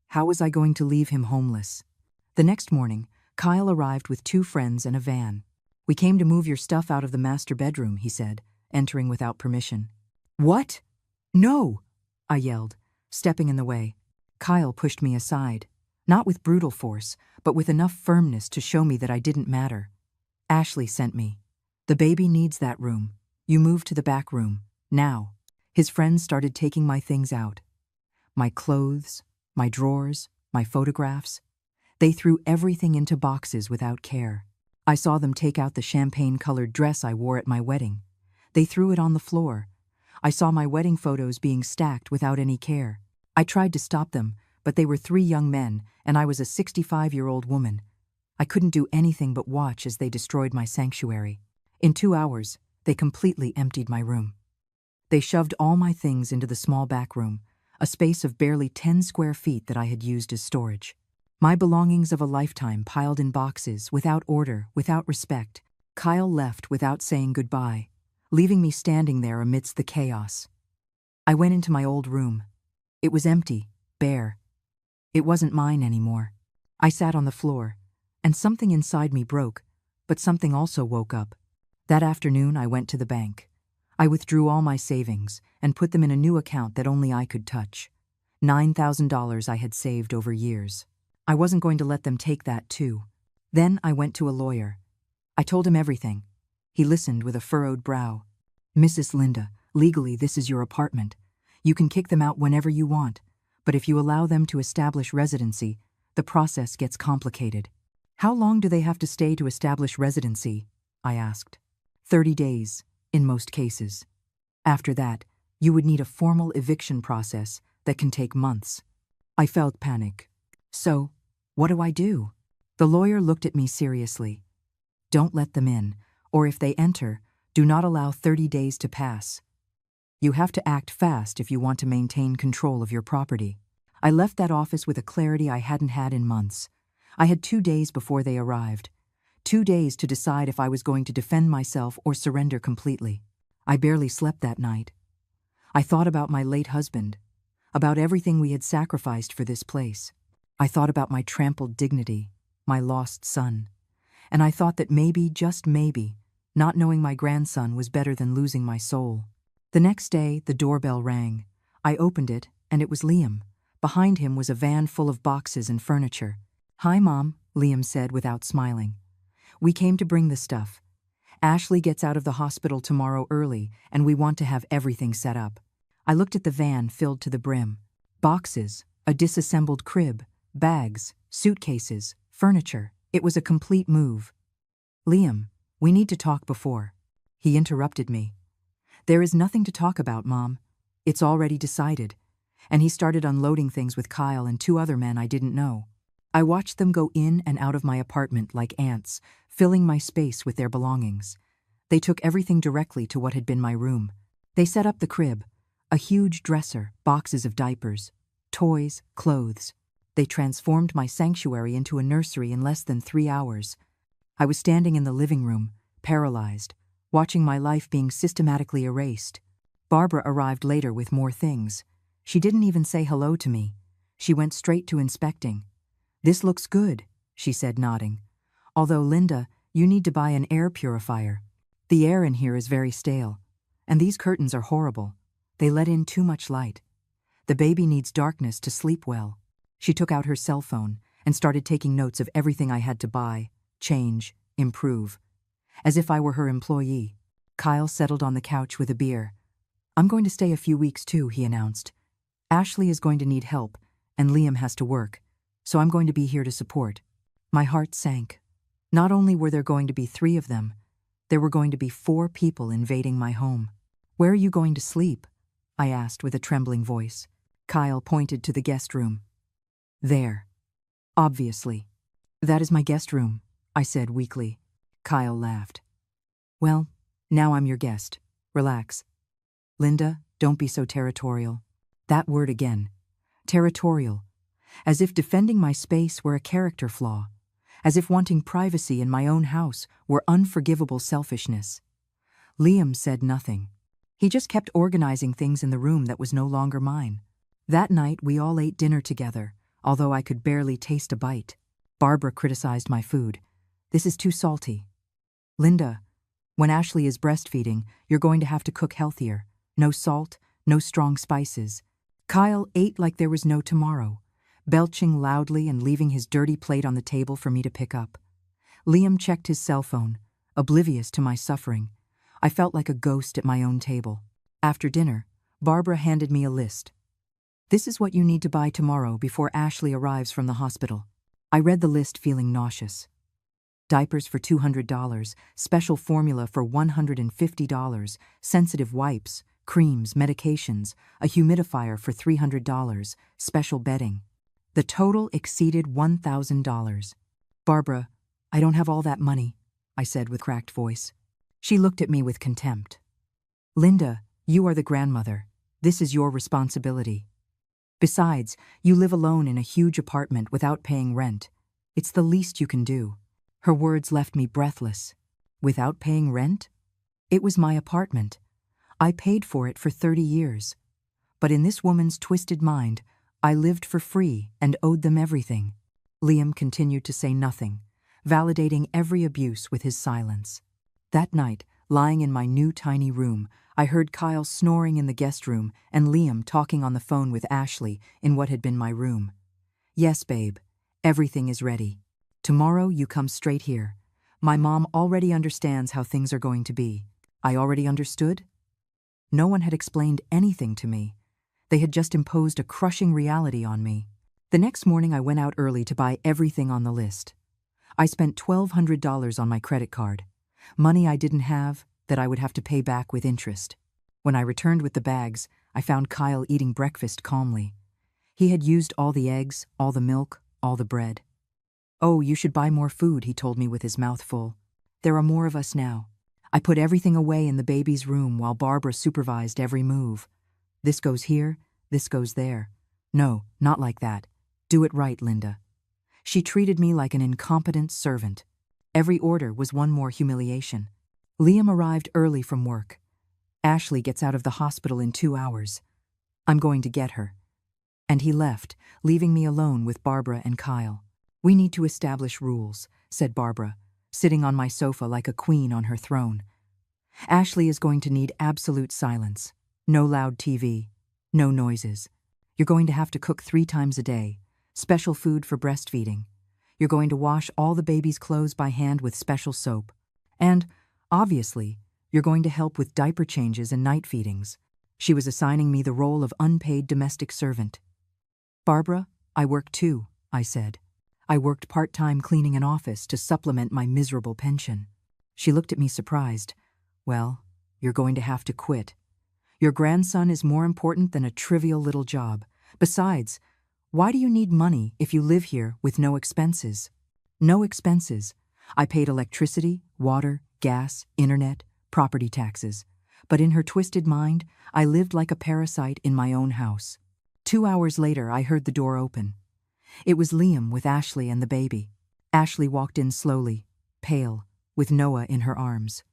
How was I going to leave him homeless? The next morning, Kyle arrived with 2 friends and a van. "We came to move your stuff out of the master bedroom," he said, entering without permission. "What? No!" I yelled, stepping in the way. Kyle pushed me aside, not with brutal force, but with enough firmness to show me that I didn't matter. "Ashley sent me. The baby needs that room. You move to the back room, now." His friends started taking my things out. My clothes, my drawers, my photographs. They threw everything into boxes without care. I saw them take out the champagne-colored dress I wore at my wedding. They threw it on the floor. I saw my wedding photos being stacked without any care. I tried to stop them, but they were 3 young men, and I was a 65-year-old woman. I couldn't do anything but watch as they destroyed my sanctuary. In 2 hours, they completely emptied my room. They shoved all my things into the small back room, a space of barely 10 square feet that I had used as storage. My belongings of a lifetime piled in boxes, without order, without respect. Kyle left without saying goodbye, leaving me standing there amidst the chaos. I went into my old room. It was empty, bare. It wasn't mine anymore. I sat on the floor, and something inside me broke, but something also woke up. That afternoon, I went to the bank. I withdrew all my savings and put them in a new account that only I could touch. $9,000 I had saved over years. I wasn't going to let them take that too. Then I went to a lawyer. I told him everything. He listened with a furrowed brow. "Mrs. Linda, legally this is your apartment. You can kick them out whenever you want, but if you allow them to establish residency, the process gets complicated." "How long do they have to stay to establish residency?" I asked. 30 days, in most cases. After that, you would need a formal eviction process that can take months. I felt panic. "So, what do I do?" The lawyer looked at me seriously. "Don't let them in, or if they enter, do not allow 30 days to pass. You have to act fast if you want to maintain control of your property." I left that office with a clarity I hadn't had in months. I had 2 days before they arrived. 2 days to decide if I was going to defend myself or surrender completely. I barely slept that night. I thought about my late husband, about everything we had sacrificed for this place. I thought about my trampled dignity, my lost son. And I thought that maybe, just maybe, not knowing my grandson was better than losing my soul. The next day, the doorbell rang. I opened it, and it was Liam. Behind him was a van full of boxes and furniture. "Hi, Mom," Liam said without smiling. "We came to bring the stuff. Ashley gets out of the hospital tomorrow early, and we want to have everything set up." I looked at the van filled to the brim. Boxes, a disassembled crib, bags, suitcases, furniture. It was a complete move. "Liam, we need to talk before." He interrupted me. "There is nothing to talk about, Mom. It's already decided." And he started unloading things with Kyle and 2 other men I didn't know. I watched them go in and out of my apartment like ants, filling my space with their belongings. They took everything directly to what had been my room. They set up the crib, a huge dresser, boxes of diapers, toys, clothes. They transformed my sanctuary into a nursery in less than 3 hours. I was standing in the living room, paralyzed, watching my life being systematically erased. Barbara arrived later with more things. She didn't even say hello to me. She went straight to inspecting. "This looks good," she said, nodding. "Although, Linda, you need to buy an air purifier. The air in here is very stale. And these curtains are horrible. They let in too much light. The baby needs darkness to sleep well." She took out her cell phone and started taking notes of everything I had to buy, change, improve. As if I were her employee. Kyle settled on the couch with a beer. "I'm going to stay a few weeks too," he announced. "Ashley is going to need help, and Liam has to work, so I'm going to be here to support." My heart sank. Not only were there going to be 3 of them, there were going to be 4 people invading my home. "Where are you going to sleep?" I asked with a trembling voice. Kyle pointed to the guest room. "There. Obviously." "That is my guest room," I said weakly. Kyle laughed. "Well, now I'm your guest. Relax. Linda, don't be so territorial." That word again. Territorial. As if defending my space were a character flaw. As if wanting privacy in my own house were unforgivable selfishness. Liam said nothing. He just kept organizing things in the room that was no longer mine. That night we all ate dinner together, although I could barely taste a bite. Barbara criticized my food. "This is too salty." "Linda, when Ashley is breastfeeding, you're going to have to cook healthier. No salt, no strong spices." Kyle ate like there was no tomorrow, belching loudly and leaving his dirty plate on the table for me to pick up. Liam checked his cell phone, oblivious to my suffering. I felt like a ghost at my own table. After dinner, Barbara handed me a list. "This is what you need to buy tomorrow before Ashley arrives from the hospital." I read the list feeling nauseous. Diapers for $200, special formula for $150, sensitive wipes, creams, medications, a humidifier for $300, special bedding. The total exceeded $1,000. "Barbara, I don't have all that money, I said with cracked voice. She looked at me with contempt. Linda, you are the grandmother. This is your responsibility. Besides, you live alone in a huge apartment without paying rent. It's the least you can do. Her words left me breathless. Without paying rent? It was my apartment. I paid for it for 30 years. But in this woman's twisted mind, I lived for free and owed them everything. Liam continued to say nothing, validating every abuse with his silence. That night, lying in my new tiny room, I heard Kyle snoring in the guest room and Liam talking on the phone with Ashley in what had been my room. Yes, babe, everything is ready. Tomorrow you come straight here. My mom already understands how things are going to be. I already understood? No one had explained anything to me. They had just imposed a crushing reality on me. The next morning I went out early to buy everything on the list. I spent $1,200 on my credit card. Money I didn't have that I would have to pay back with interest. When I returned with the bags, I found Kyle eating breakfast calmly. He had used all the eggs, all the milk, all the bread. Oh, you should buy more food, he told me with his mouth full. There are more of us now. I put everything away in the baby's room while Barbara supervised every move. This goes here, this goes there. No, not like that. Do it right, Linda. She treated me like an incompetent servant. Every order was one more humiliation. Liam arrived early from work. Ashley gets out of the hospital in 2 hours. I'm going to get her. And he left, leaving me alone with Barbara and Kyle. We need to establish rules, said Barbara, sitting on my sofa like a queen on her throne. Ashley is going to need absolute silence. No loud TV. No noises. You're going to have to cook 3 times a day. Special food for breastfeeding. You're going to wash all the baby's clothes by hand with special soap. And, obviously, you're going to help with diaper changes and night feedings. She was assigning me the role of unpaid domestic servant. Barbara, I work too, I said. I worked part-time cleaning an office to supplement my miserable pension. She looked at me surprised. Well, you're going to have to quit. Your grandson is more important than a trivial little job. Besides, why do you need money if you live here with no expenses? No expenses. I paid electricity, water, gas, internet, property taxes. But in her twisted mind, I lived like a parasite in my own house. 2 hours later, I heard the door open. It was Liam with Ashley and the baby. Ashley walked in slowly, pale, with Noah in her arms.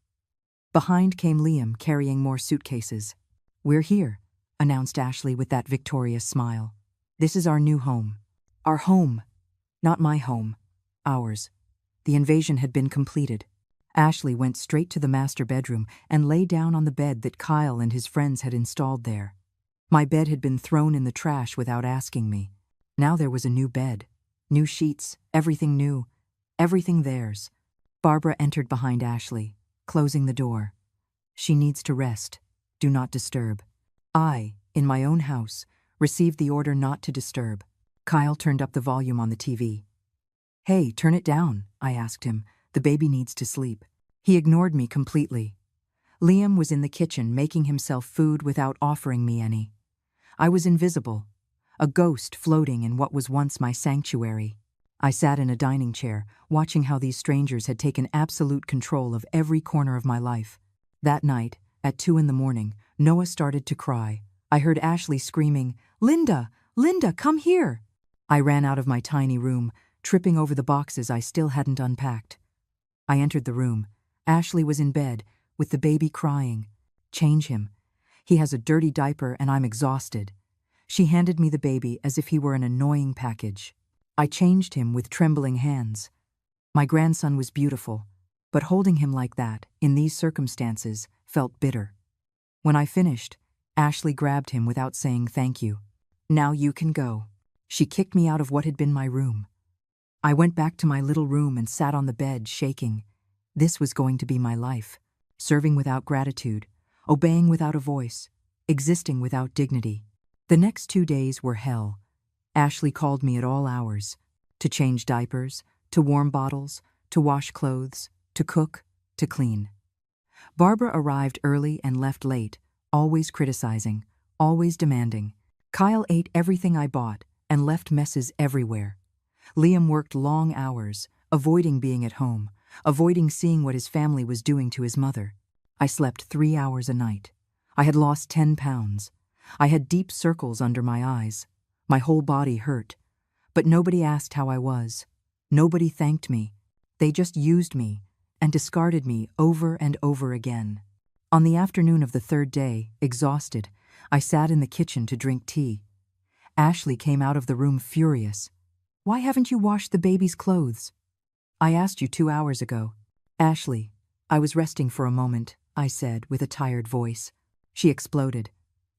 Behind came Liam carrying more suitcases. We're here, announced Ashley with that victorious smile. This is our new home. Our home. Not my home. Ours. The invasion had been completed. Ashley went straight to the master bedroom and lay down on the bed that Kyle and his friends had installed there. My bed had been thrown in the trash without asking me. Now there was a new bed, new sheets, everything new, everything theirs. Barbara entered behind Ashley, closing the door. She needs to rest. Do not disturb. I, in my own house, received the order not to disturb. Kyle turned up the volume on the TV. Hey, turn it down, I asked him. The baby needs to sleep. He ignored me completely. Liam was in the kitchen making himself food without offering me any. I was invisible, a ghost floating in what was once my sanctuary. I sat in a dining chair, watching how these strangers had taken absolute control of every corner of my life. That night, at 2 a.m, Noah started to cry. I heard Ashley screaming, Linda, Linda, come here. I ran out of my tiny room, tripping over the boxes I still hadn't unpacked. I entered the room. Ashley was in bed, with the baby crying. Change him. He has a dirty diaper and I'm exhausted. She handed me the baby as if he were an annoying package. I changed him with trembling hands. My grandson was beautiful, but holding him like that, in these circumstances, felt bitter. When I finished, Ashley grabbed him without saying thank you. Now you can go. She kicked me out of what had been my room. I went back to my little room and sat on the bed, shaking. This was going to be my life. Serving without gratitude, obeying without a voice, existing without dignity. The next 2 days were hell. Ashley called me at all hours, to change diapers, to warm bottles, to wash clothes, to cook, to clean. Barbara arrived early and left late, always criticizing, always demanding. Kyle ate everything I bought and left messes everywhere. Liam worked long hours, avoiding being at home, avoiding seeing what his family was doing to his mother. I slept 3 hours a night. I had lost 10 pounds. I had deep circles under my eyes. My whole body hurt. But nobody asked how I was. Nobody thanked me. They just used me and discarded me over and over again. On the afternoon of the third day, exhausted, I sat in the kitchen to drink tea. Ashley came out of the room furious. "Why haven't you washed the baby's clothes?" "I asked you 2 hours ago." "Ashley, I was resting for a moment," I said with a tired voice. She exploded.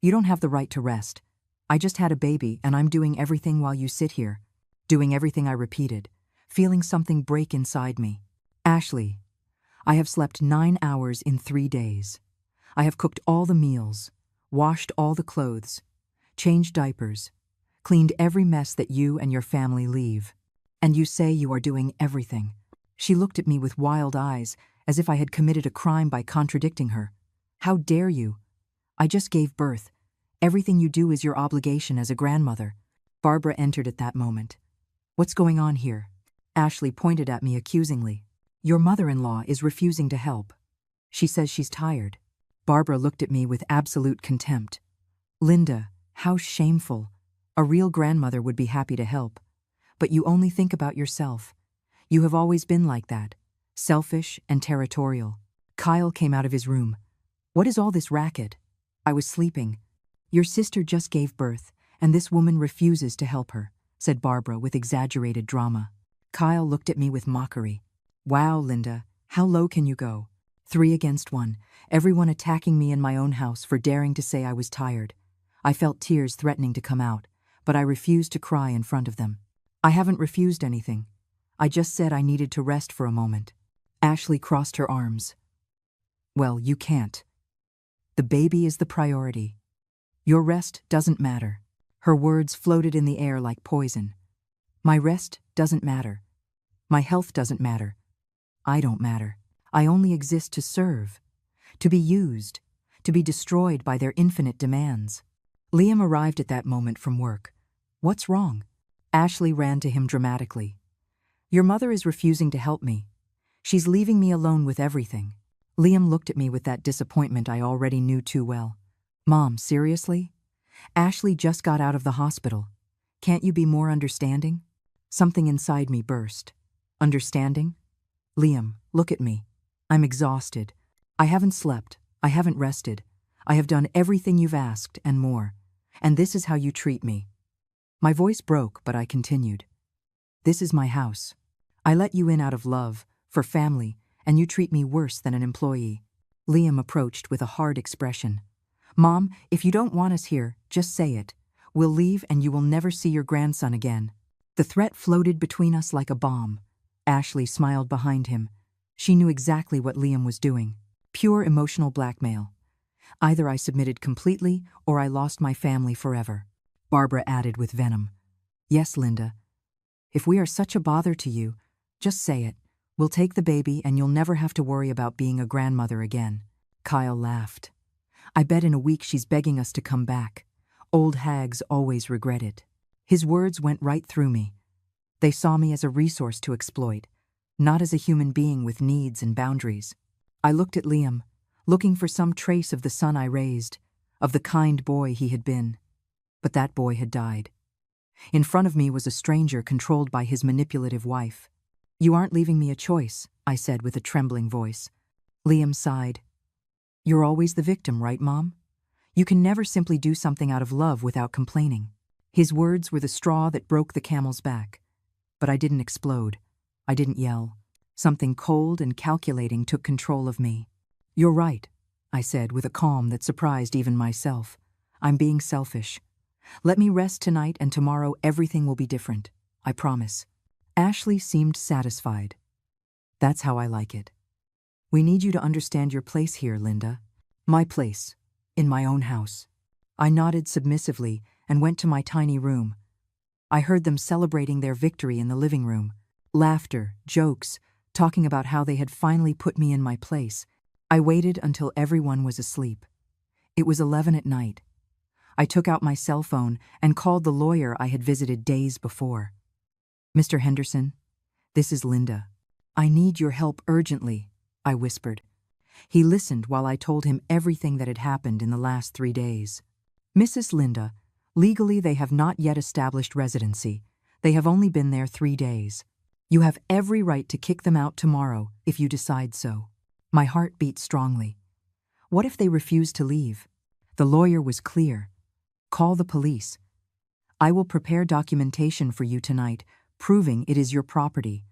"You don't have the right to rest. I just had a baby and I'm doing everything while you sit here." Doing everything, I repeated, feeling something break inside me. "Ashley, I have slept 9 hours in 3 days. I have cooked all the meals, washed all the clothes, changed diapers, cleaned every mess that you and your family leave. And you say you are doing everything." She looked at me with wild eyes, as if I had committed a crime by contradicting her. "How dare you? I just gave birth. Everything you do is your obligation as a grandmother." Barbara entered at that moment. "What's going on here?" Ashley pointed at me accusingly. "Your mother-in-law is refusing to help. She says she's tired." Barbara looked at me with absolute contempt. "Linda, how shameful. A real grandmother would be happy to help. But you only think about yourself. You have always been like that, selfish and territorial." Kyle came out of his room. "What is all this racket?" "I was sleeping." "Your sister just gave birth, and this woman refuses to help her," said Barbara with exaggerated drama. Kyle looked at me with mockery. "Wow, Linda, how low can you go? 3 against 1, everyone attacking me in my own house for daring to say I was tired." I felt tears threatening to come out, but I refused to cry in front of them. "I haven't refused anything. I just said I needed to rest for a moment." Ashley crossed her arms. "Well, you can't. The baby is the priority. Your rest doesn't matter." Her words floated in the air like poison. "My rest doesn't matter. My health doesn't matter. I don't matter. I only exist to serve, to be used, to be destroyed by their infinite demands." Liam arrived at that moment from work. "What's wrong?" Ashley ran to him dramatically. "Your mother is refusing to help me. She's leaving me alone with everything." Liam looked at me with that disappointment I already knew too well. "Mom, seriously? Ashley just got out of the hospital. Can't you be more understanding?" Something inside me burst. "Understanding? Liam, look at me. I'm exhausted. I haven't slept. I haven't rested. I have done everything you've asked and more. And this is how you treat me." My voice broke, but I continued. "This is my house. I let you in out of love, for family, and you treat me worse than an employee." Liam approached with a hard expression. "Mom, if you don't want us here, just say it. We'll leave and you will never see your grandson again." The threat floated between us like a bomb. Ashley smiled behind him. She knew exactly what Liam was doing. Pure emotional blackmail. Either I submitted completely or I lost my family forever. Barbara added with venom. "Yes, Linda. If we are such a bother to you, just say it. We'll take the baby and you'll never have to worry about being a grandmother again." Kyle laughed. "I bet in a week she's begging us to come back. Old hags always regret it." His words went right through me. They saw me as a resource to exploit, not as a human being with needs and boundaries. I looked at Liam, looking for some trace of the son I raised, of the kind boy he had been. But that boy had died. In front of me was a stranger controlled by his manipulative wife. "You aren't leaving me a choice," I said with a trembling voice. Liam sighed. "You're always the victim, right, Mom? You can never simply do something out of love without complaining." His words were the straw that broke the camel's back. But I didn't explode. I didn't yell. Something cold and calculating took control of me. "You're right," I said with a calm that surprised even myself. "I'm being selfish. Let me rest tonight and tomorrow everything will be different. I promise." Ashley seemed satisfied. "That's how I like it. We need you to understand your place here, Linda." "My place, in my own house." I nodded submissively and went to my tiny room. I heard them celebrating their victory in the living room. Laughter, jokes, talking about how they had finally put me in my place. I waited until everyone was asleep. It was 11 at night. I took out my cell phone and called the lawyer I had visited days before. "Mr. Henderson, "This is Linda. I need your help urgently," I whispered. He listened while I told him everything that had happened in the last 3 days. "Mrs. Linda, legally they have not yet established residency. They have only been there 3 days. You have every right to kick them out tomorrow if you decide so." My heart beat strongly. What if they refuse to leave? The lawyer was clear. "Call the police. I will prepare documentation for you tonight, proving it is your property.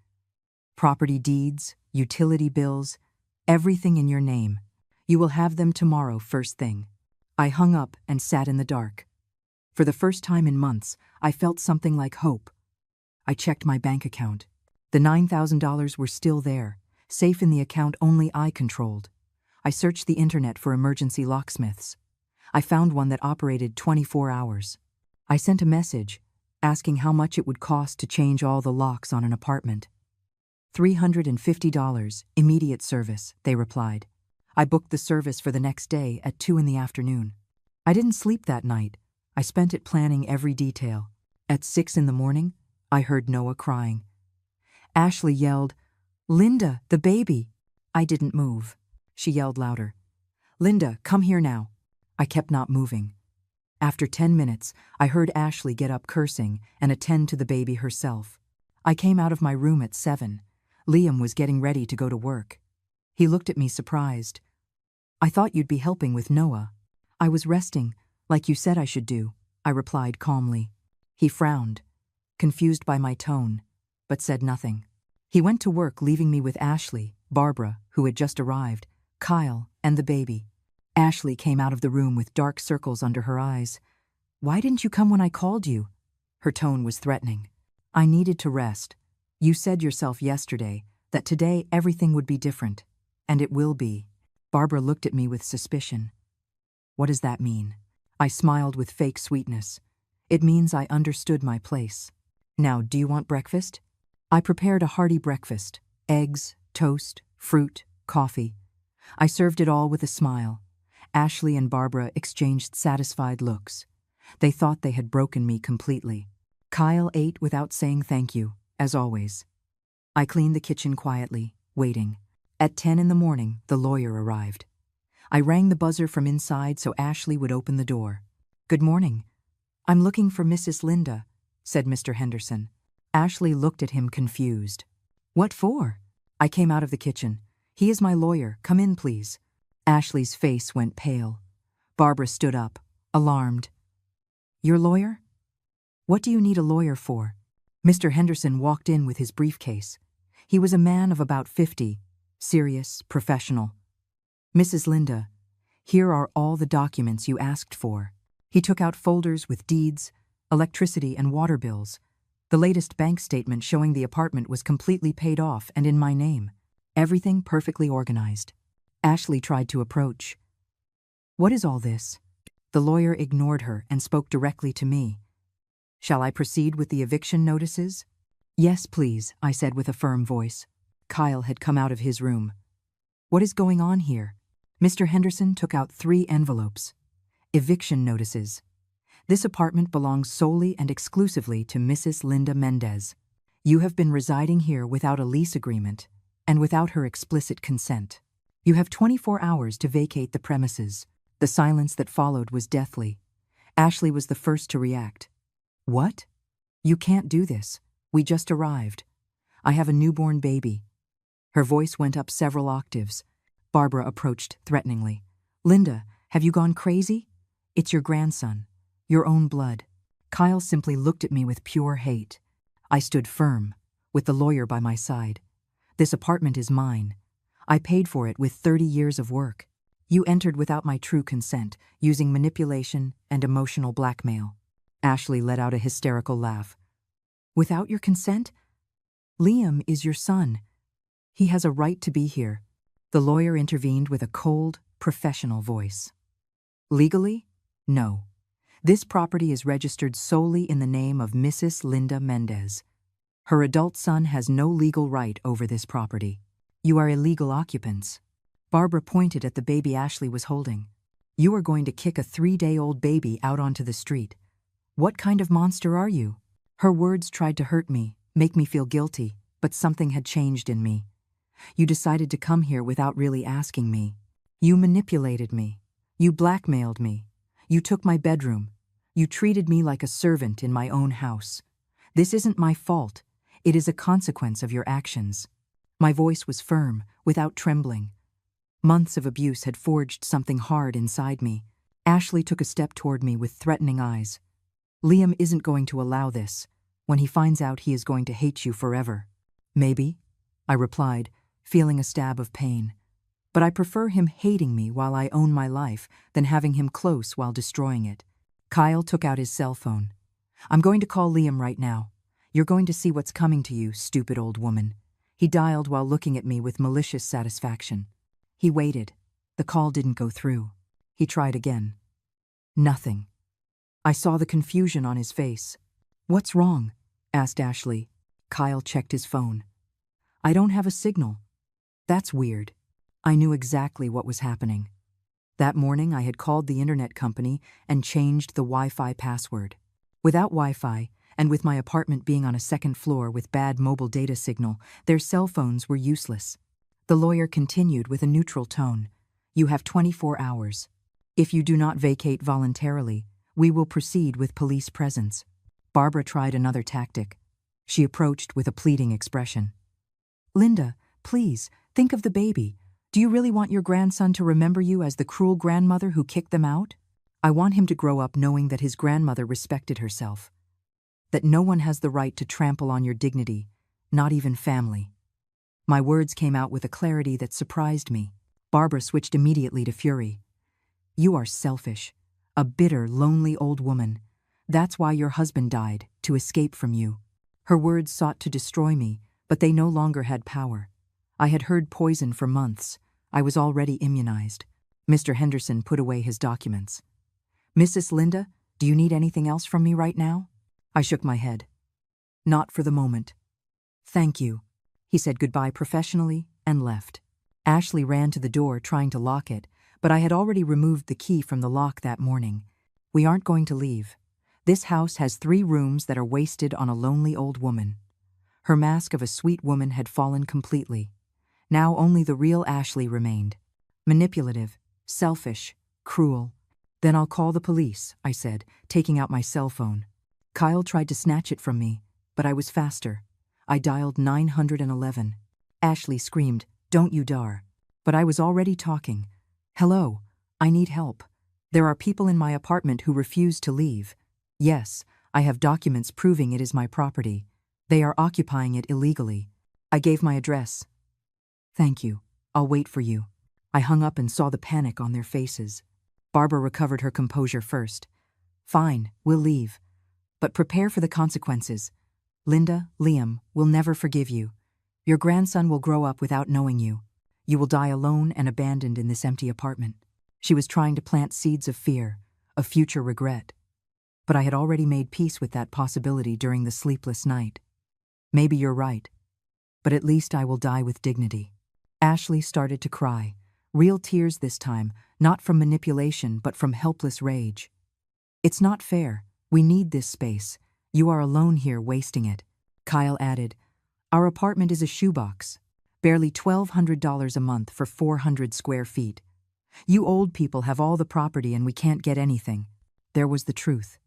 Property deeds, utility bills, everything in your name. You will have them tomorrow first thing." I hung up and sat in the dark. For the first time in months, I felt something like hope. I checked my bank account. The $9,000 were still there, safe in the account only I controlled. I searched the internet for emergency locksmiths. I found one that operated 24 hours. I sent a message, asking how much it would cost to change all the locks on an apartment. $350, immediate service, they replied. I booked the service for the next day at 2 in the afternoon. I didn't sleep that night. I spent it planning every detail. At 6 in the morning, I heard Noah crying. Ashley yelled, "Linda, the baby!" I didn't move. She yelled louder. "Linda, come here now." I kept not moving. After 10 minutes, I heard Ashley get up cursing and attend to the baby herself. I came out of my room at 7. Liam was getting ready to go to work. He looked at me surprised. "I thought you'd be helping with Noah." "I was resting, like you said I should do," I replied calmly. He frowned, confused by my tone, but said nothing. He went to work, leaving me with Ashley, Barbara, who had just arrived, Kyle, and the baby. Ashley came out of the room with dark circles under her eyes. "Why didn't you come when I called you?" Her tone was threatening. "I needed to rest. You said yourself yesterday that today everything would be different, and it will be." Barbara looked at me with suspicion. "What does that mean?" I smiled with fake sweetness. "It means I understood my place. Now, do you want breakfast?" I prepared a hearty breakfast: eggs, toast, fruit, coffee. I served it all with a smile. Ashley and Barbara exchanged satisfied looks. They thought they had broken me completely. Kyle ate without saying thank you, as always. I cleaned the kitchen quietly, waiting. At 10 in the morning, the lawyer arrived. I rang the buzzer from inside so Ashley would open the door. "Good morning. I'm looking for Mrs. Linda," said Mr. Henderson. Ashley looked at him confused. "What for?" I came out of the kitchen. "He is my lawyer. Come in, please." Ashley's face went pale. Barbara stood up, alarmed. "Your lawyer? What do you need a lawyer for?" Mr. Henderson walked in with his briefcase. He was a man of about 50, serious, professional. "Mrs. Linda, here are all the documents you asked for." He took out folders with deeds, electricity and water bills, the latest bank statement showing the apartment was completely paid off and in my name. Everything perfectly organized. Ashley tried to approach. "What is all this?" The lawyer ignored her and spoke directly to me. "Shall I proceed with the eviction notices?" "Yes, please," I said with a firm voice. Kyle had come out of his room. "What is going on here?" Mr. Henderson took out 3 envelopes. Eviction notices. "This apartment belongs solely and exclusively to Mrs. Linda Mendez. You have been residing here without a lease agreement and without her explicit consent. You have 24 hours to vacate the premises." The silence that followed was deathly. Ashley was the first to react. "What? You can't do this. We just arrived. I have a newborn baby." Her voice went up several octaves. Barbara approached threateningly. "Linda, have you gone crazy? It's your grandson, your own blood." Kyle simply looked at me with pure hate. I stood firm, with the lawyer by my side. "This apartment is mine. I paid for it with 30 years of work. You entered without my true consent, using manipulation and emotional blackmail." Ashley let out a hysterical laugh. "Without your consent? Liam is your son. He has a right to be here." The lawyer intervened with a cold, professional voice. "Legally? No. This property is registered solely in the name of Mrs. Linda Mendez. Her adult son has no legal right over this property. You are illegal occupants." Barbara pointed at the baby Ashley was holding. "You are going to kick a 3-day-old baby out onto the street. What kind of monster are you?" Her words tried to hurt me, make me feel guilty. but something had changed in me. You decided to come here without really asking me. You manipulated me. You blackmailed me. You took my bedroom. You treated me like a servant in my own house. This isn't my fault. It is a consequence of your actions. My voice was firm, without trembling. Months of abuse had forged something hard inside me. Ashley took a step toward me with threatening eyes. Liam isn't going to allow this. When he finds out, he is going to hate you forever. Maybe, I replied, feeling a stab of pain. But I prefer him hating me while I own my life than having him close while destroying it. Kyle took out his cell phone. I'm going to call Liam right now. You're going to see what's coming to you, stupid old woman. He dialed while looking at me with malicious satisfaction. He waited. The call didn't go through. He tried again. Nothing. I saw the confusion on his face. What's wrong? Asked Ashley. Kyle checked his phone. I don't have a signal. That's weird. I knew exactly what was happening. That morning I had called the internet company and changed the Wi-Fi password. Without Wi-Fi, and with my apartment being on a second floor with bad mobile data signal, their cell phones were useless. The lawyer continued with a neutral tone. You have 24 hours. If you do not vacate voluntarily, we will proceed with police presence. Barbara tried another tactic. She approached with a pleading expression. Linda, please, think of the baby. Do you really want your grandson to remember you as the cruel grandmother who kicked them out? I want him to grow up knowing that his grandmother respected herself. That no one has the right to trample on your dignity, not even family. My words came out with a clarity that surprised me. Barbara switched immediately to fury. You are selfish, a bitter, lonely old woman. That's why your husband died, to escape from you. Her words sought to destroy me, but they no longer had power. I had heard poison for months. I was already immunized. Mr. Henderson put away his documents. Mrs. Linda, do you need anything else from me right now? I shook my head. Not for the moment. Thank you. He said goodbye professionally and left. Ashley ran to the door trying to lock it, but I had already removed the key from the lock that morning. We aren't going to leave. This house has 3 rooms that are wasted on a lonely old woman. Her mask of a sweet woman had fallen completely. Now only the real Ashley remained. Manipulative, selfish, cruel. Then I'll call the police, I said, taking out my cell phone. Kyle tried to snatch it from me, but I was faster. I dialed 911. Ashley screamed, "Don't you dare." But I was already talking. Hello, I need help. There are people in my apartment who refuse to leave. Yes, I have documents proving it is my property. They are occupying it illegally. I gave my address. Thank you. I'll wait for you. I hung up and saw the panic on their faces. Barbara recovered her composure first. Fine, we'll leave. But prepare for the consequences. Linda, Liam will never forgive you. Your grandson will grow up without knowing you. You will die alone and abandoned in this empty apartment. She was trying to plant seeds of fear, of future regret. But I had already made peace with that possibility during the sleepless night. Maybe you're right, but at least I will die with dignity. Ashley started to cry, real tears this time, not from manipulation but from helpless rage. It's not fair. We need this space. You are alone here wasting it. Kyle added, our apartment is a shoebox, barely $1,200 a month for 400 square feet. You old people have all the property and we can't get anything. There was the truth.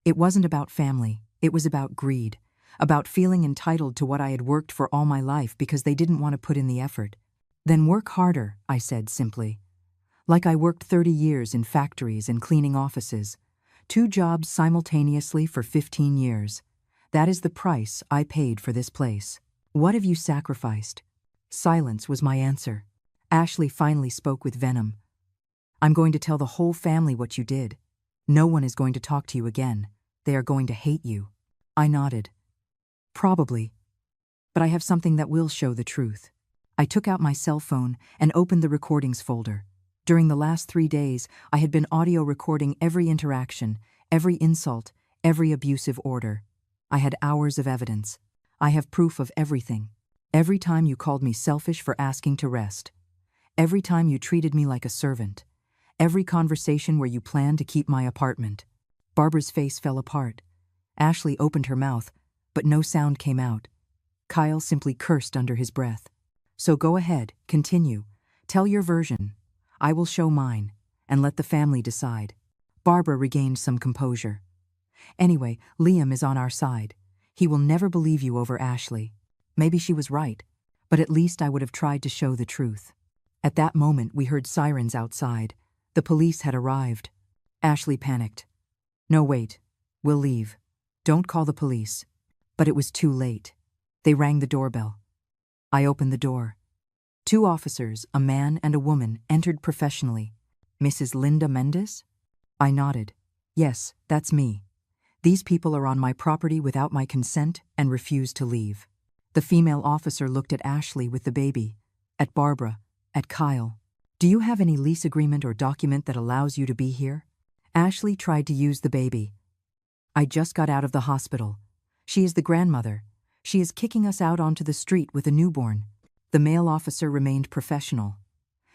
It wasn't about family, it was about greed, about feeling entitled to what I had worked for all my life because they didn't want to put in the effort. Then work harder, I said simply. Like I worked 30 years in factories and cleaning offices. 2 jobs simultaneously for 15 years. That is the price I paid for this place. What have you sacrificed? Silence was my answer. Ashley finally spoke with venom. I'm going to tell the whole family what you did. No one is going to talk to you again. They are going to hate you. I nodded. Probably. But I have something that will show the truth. I took out my cell phone and opened the recordings folder. During the last 3 days, I had been audio recording every interaction, every insult, every abusive order. I had hours of evidence. I have proof of everything. Every time you called me selfish for asking to rest. Every time you treated me like a servant. Every conversation where you planned to keep my apartment. Barbara's face fell apart. Ashley opened her mouth, but no sound came out. Kyle simply cursed under his breath. So go ahead, continue. Tell your version. I will show mine, and let the family decide. Barbara regained some composure. Anyway, Liam is on our side. He will never believe you over Ashley. Maybe she was right, but at least I would have tried to show the truth. At that moment, we heard sirens outside. The police had arrived. Ashley panicked. No, wait. We'll leave. Don't call the police. But it was too late. They rang the doorbell. I opened the door. 2 officers, a man and a woman, entered professionally. Mrs. Linda Mendes? I nodded. Yes, that's me. These people are on my property without my consent and refuse to leave. The female officer looked at Ashley with the baby, at Barbara, at Kyle. Do you have any lease agreement or document that allows you to be here? Ashley tried to use the baby. I just got out of the hospital. She is the grandmother. She is kicking us out onto the street with a newborn. The male officer remained professional.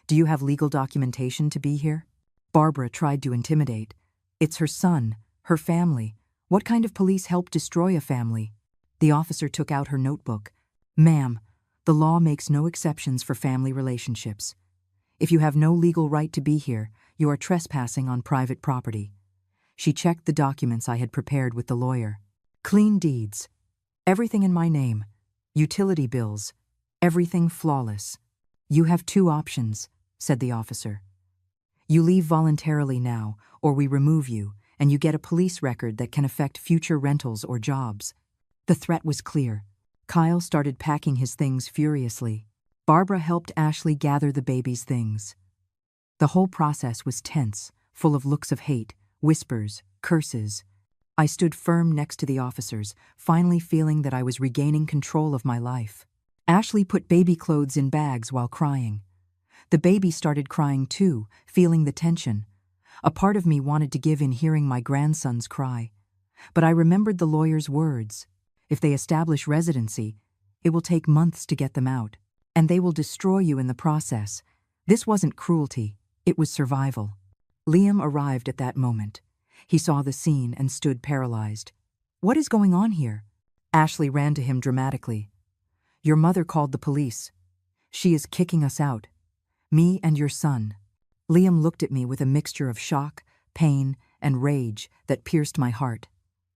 Do you have legal documentation to be here? Barbara tried to intimidate. It's her son, her family. What kind of police help destroy a family? The officer took out her notebook. Ma'am, the law makes no exceptions for family relationships. If you have no legal right to be here, you are trespassing on private property. She checked the documents I had prepared with the lawyer. Clean deeds. Everything in my name. Utility bills. Everything flawless. You have 2 options, said the officer. You leave voluntarily now, or we remove you, and you get a police record that can affect future rentals or jobs. The threat was clear. Kyle started packing his things furiously. Barbara helped Ashley gather the baby's things. The whole process was tense, full of looks of hate, whispers, curses. I stood firm next to the officers, finally feeling that I was regaining control of my life. Ashley put baby clothes in bags while crying. The baby started crying too, feeling the tension. A part of me wanted to give in hearing my grandson's cry. But I remembered the lawyer's words. If they establish residency, it will take months to get them out, and they will destroy you in the process. This wasn't cruelty, it was survival. Liam arrived at that moment. He saw the scene and stood paralyzed. What is going on here? Ashley ran to him dramatically. Your mother called the police. She is kicking us out. Me and your son. Liam looked at me with a mixture of shock, pain, and rage that pierced my heart.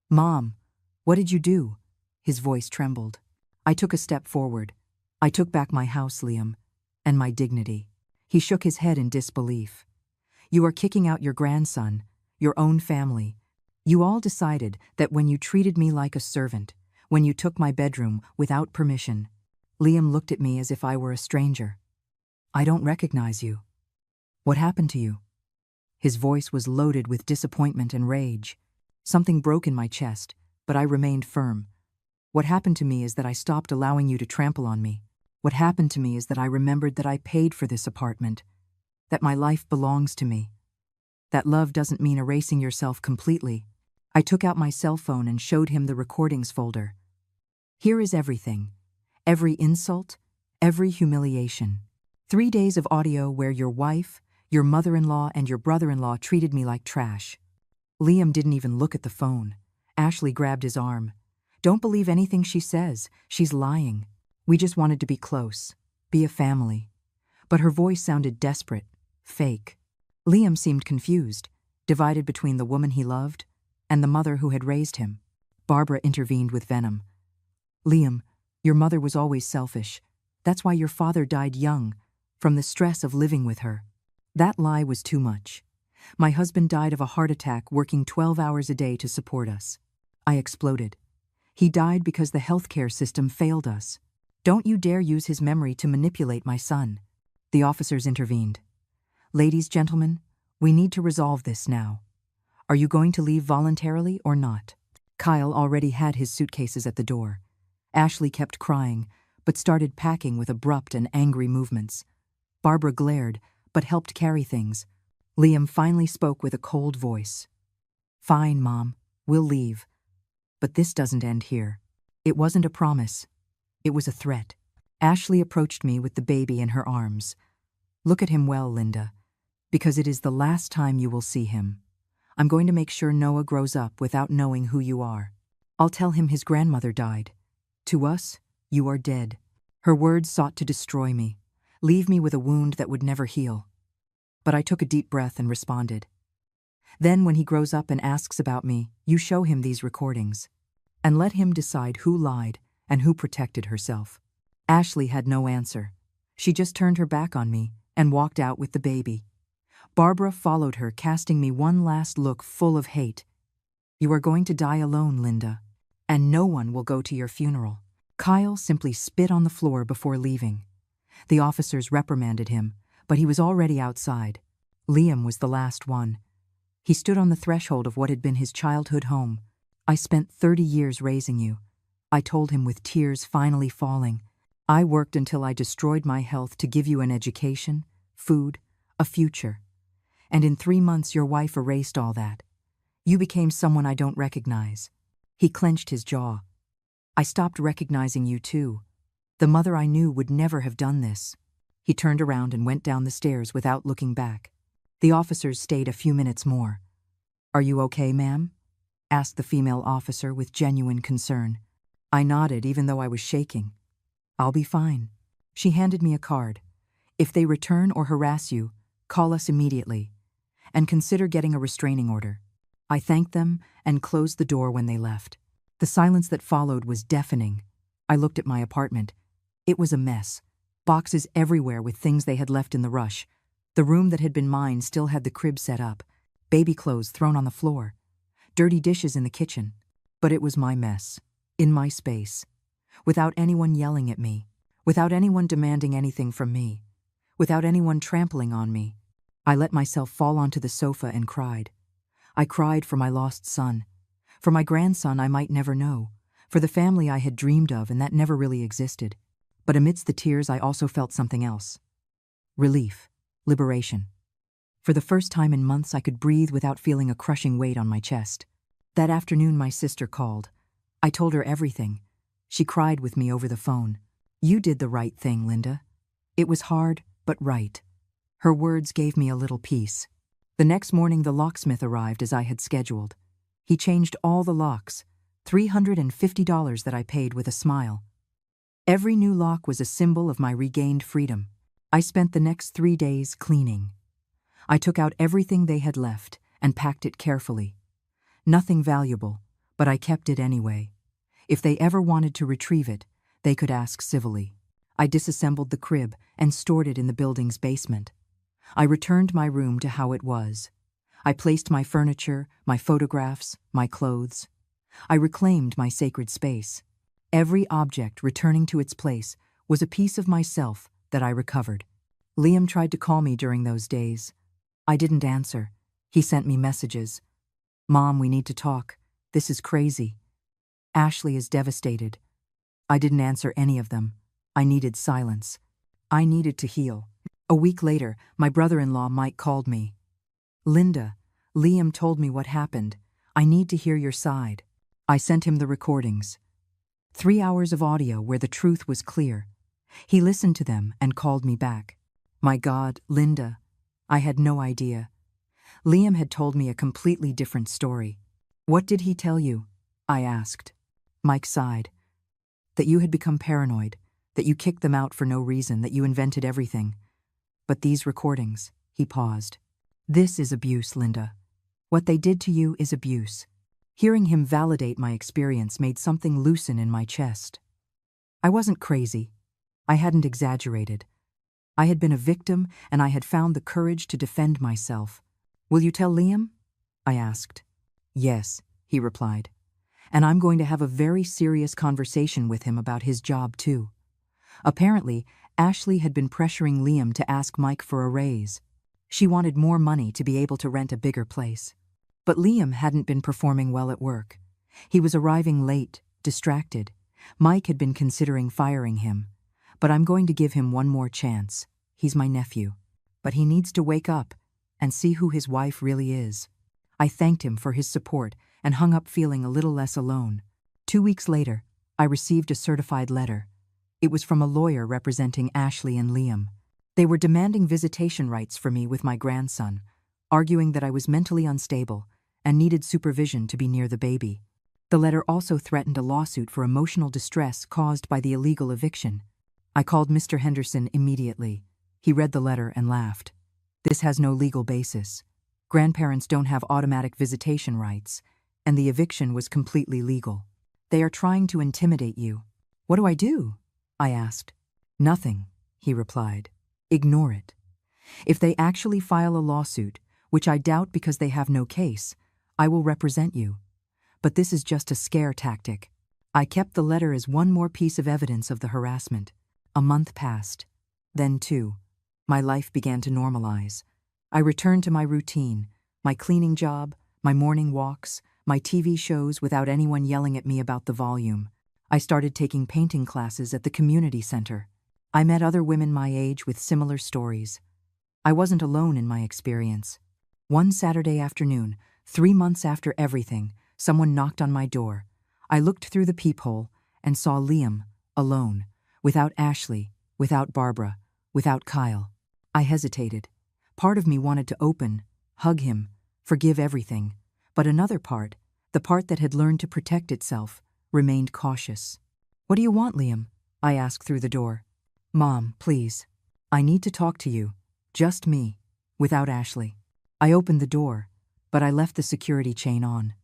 Mom, what did you do? His voice trembled. I took a step forward. I took back my house, Liam, and my dignity. He shook his head in disbelief. You are kicking out your grandson, your own family. You all decided that when you treated me like a servant, when you took my bedroom without permission. Liam looked at me as if I were a stranger. I don't recognize you. What happened to you? His voice was loaded with disappointment and rage. Something broke in my chest, but I remained firm. What happened to me is that I stopped allowing you to trample on me. What happened to me is that I remembered that I paid for this apartment, that my life belongs to me. That love doesn't mean erasing yourself completely. I took out my cell phone and showed him the recordings folder. Here is everything. Every insult, every humiliation. 3 days of audio where your wife, your mother-in-law, and your brother-in-law treated me like trash. Liam didn't even look at the phone. Ashley grabbed his arm. Don't believe anything she says. She's lying. We just wanted to be close, be a family. But her voice sounded desperate, fake. Liam seemed confused, divided between the woman he loved and the mother who had raised him. Barbara intervened with venom. Liam, your mother was always selfish. That's why your father died young, from the stress of living with her. That lie was too much. My husband died of a heart attack working 12 hours a day to support us. I exploded. He died because the healthcare system failed us. Don't you dare use his memory to manipulate my son. The officers intervened. Ladies, gentlemen, we need to resolve this now. Are you going to leave voluntarily or not? Kyle already had his suitcases at the door. Ashley kept crying, but started packing with abrupt and angry movements. Barbara glared, but helped carry things. Liam finally spoke with a cold voice. Fine, Mom, we'll leave. But this doesn't end here. It wasn't a promise. It was a threat. Ashley approached me with the baby in her arms. Look at him well, Linda, because it is the last time you will see him. I'm going to make sure Noah grows up without knowing who you are. I'll tell him his grandmother died. To us, You are dead. Her words sought to destroy me, leave me with a wound that would never heal. But I took a deep breath and responded. Then when he grows up and asks about me, you show him these recordings. And let him decide who lied and who protected herself. Ashley had no answer. She just turned her back on me and walked out with the baby. Barbara followed her, casting me one last look full of hate. You are going to die alone, Linda, and no one will go to your funeral. Kyle simply spit on the floor before leaving. The officers reprimanded him, but he was already outside. Liam was the last one. He stood on the threshold of what had been his childhood home. I spent 30 years raising you. I told him with tears finally falling. I worked until I destroyed my health to give you an education, food, a future. And in 3 months your wife erased all that. You became someone I don't recognize. He clenched his jaw. I stopped recognizing you too. The mother I knew would never have done this. He turned around and went down the stairs without looking back. The officers stayed a few minutes more. Are you okay, ma'am? Asked the female officer with genuine concern. I nodded even though I was shaking. I'll be fine. She handed me a card. If they return or harass you, call us immediately. And consider getting a restraining order. I thanked them and closed the door when they left. The silence that followed was deafening. I looked at my apartment. It was a mess. Boxes everywhere with things they had left in the rush. The room that had been mine still had the crib set up. Baby clothes thrown on the floor. Dirty dishes in the kitchen. But it was my mess. In my space. Without anyone yelling at me. Without anyone demanding anything from me. Without anyone trampling on me. I let myself fall onto the sofa and cried. I cried for my lost son. For my grandson I might never know. For the family I had dreamed of and that never really existed. But amidst the tears I also felt something else. Relief. Liberation. For the first time in months I could breathe without feeling a crushing weight on my chest. That afternoon my sister called. I told her everything. She cried with me over the phone. You did the right thing, Linda. It was hard, but right. Her words gave me a little peace. The next morning the locksmith arrived as I had scheduled. He changed all the locks, $350 that I paid with a smile. Every new lock was a symbol of my regained freedom. I spent the next 3 days cleaning. I took out everything they had left and packed it carefully. Nothing valuable, but I kept it anyway. If they ever wanted to retrieve it, they could ask civilly. I disassembled the crib and stored it in the building's basement. I returned my room to how it was. I placed my furniture, my photographs, my clothes. I reclaimed my sacred space. Every object returning to its place was a piece of myself that I recovered. Liam tried to call me during those days. I didn't answer. He sent me messages. Mom, we need to talk. This is crazy. Ashley is devastated. I didn't answer any of them. I needed silence. I needed to heal. A week later, my brother-in-law Mike called me. Linda, Liam told me what happened. I need to hear your side. I sent him the recordings. 3 hours of audio where the truth was clear. He listened to them and called me back. My God, Linda, I had no idea. Liam had told me a completely different story. What did he tell you? I asked. Mike sighed. That you had become paranoid, that you kicked them out for no reason, that you invented everything. But these recordings, he paused. This is abuse, Linda. What they did to you is abuse. Hearing him validate my experience made something loosen in my chest. I wasn't crazy. I hadn't exaggerated. I had been a victim and I had found the courage to defend myself. Will you tell Liam? I asked. Yes, he replied. And I'm going to have a very serious conversation with him about his job too. Apparently, Ashley had been pressuring Liam to ask Mike for a raise. She wanted more money to be able to rent a bigger place. But Liam hadn't been performing well at work. He was arriving late, distracted. Mike had been considering firing him. But I'm going to give him one more chance. He's my nephew. But he needs to wake up and see who his wife really is. I thanked him for his support and hung up feeling a little less alone. 2 weeks later, I received a certified letter. It was from a lawyer representing Ashley and Liam. They were demanding visitation rights for me with my grandson, arguing that I was mentally unstable and needed supervision to be near the baby. The letter also threatened a lawsuit for emotional distress caused by the illegal eviction. I called Mr. Henderson immediately. He read the letter and laughed. This has no legal basis. Grandparents don't have automatic visitation rights, and the eviction was completely legal. They are trying to intimidate you. What do I do? I asked. Nothing, he replied. Ignore it. If they actually file a lawsuit, which I doubt because they have no case, I will represent you. But this is just a scare tactic. I kept the letter as one more piece of evidence of the harassment. A month passed. Then, too, my life began to normalize. I returned to my routine, my cleaning job, my morning walks, my TV shows without anyone yelling at me about the volume. I started taking painting classes at the community center. I met other women my age with similar stories. I wasn't alone in my experience. One Saturday afternoon, 3 months after everything, someone knocked on my door. I looked through the peephole and saw Liam, alone, without Ashley, without Barbara, without Kyle. I hesitated. Part of me wanted to open, hug him, forgive everything, but another part, the part that had learned to protect itself, remained cautious. What do you want, Liam? I asked through the door. Mom, please. I need to talk to you. Just me, without Ashley. I opened the door, but I left the security chain on.